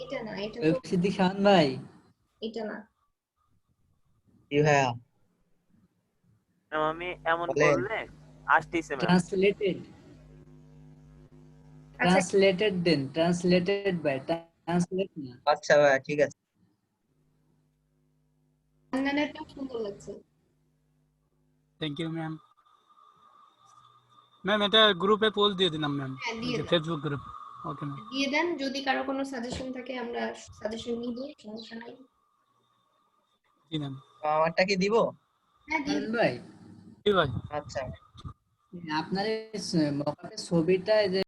এটা না, এটা তো সিদ্দিক শাহান ভাই, এটা না। জি ভাইয়া, আমি এমন করলে আসতেছে ma'am. Translated then, translated by, translate না। আচ্ছা ভাইয়া, ঠিক আছে। আন্নানেরটা সুন্দর লাগছে। Thank you ma'am. ম্যাম এটা গ্রুপে পোস্ট দিয়ে দিলাম ম্যাম, হ্যাঁ, দিয়ে দাও। Facebook group. Okay ma'am. দিয়ে দেন, যদি কারো কোনো সাজেশন থাকে আমরা সাজেশন নিব, সমস্যা নাই। জি ম্যাম। আমারটা কি দিব? হ্যাঁ দিন ভাই জি ভাই। আচ্ছা আপনার মকআপের ছবিটা যে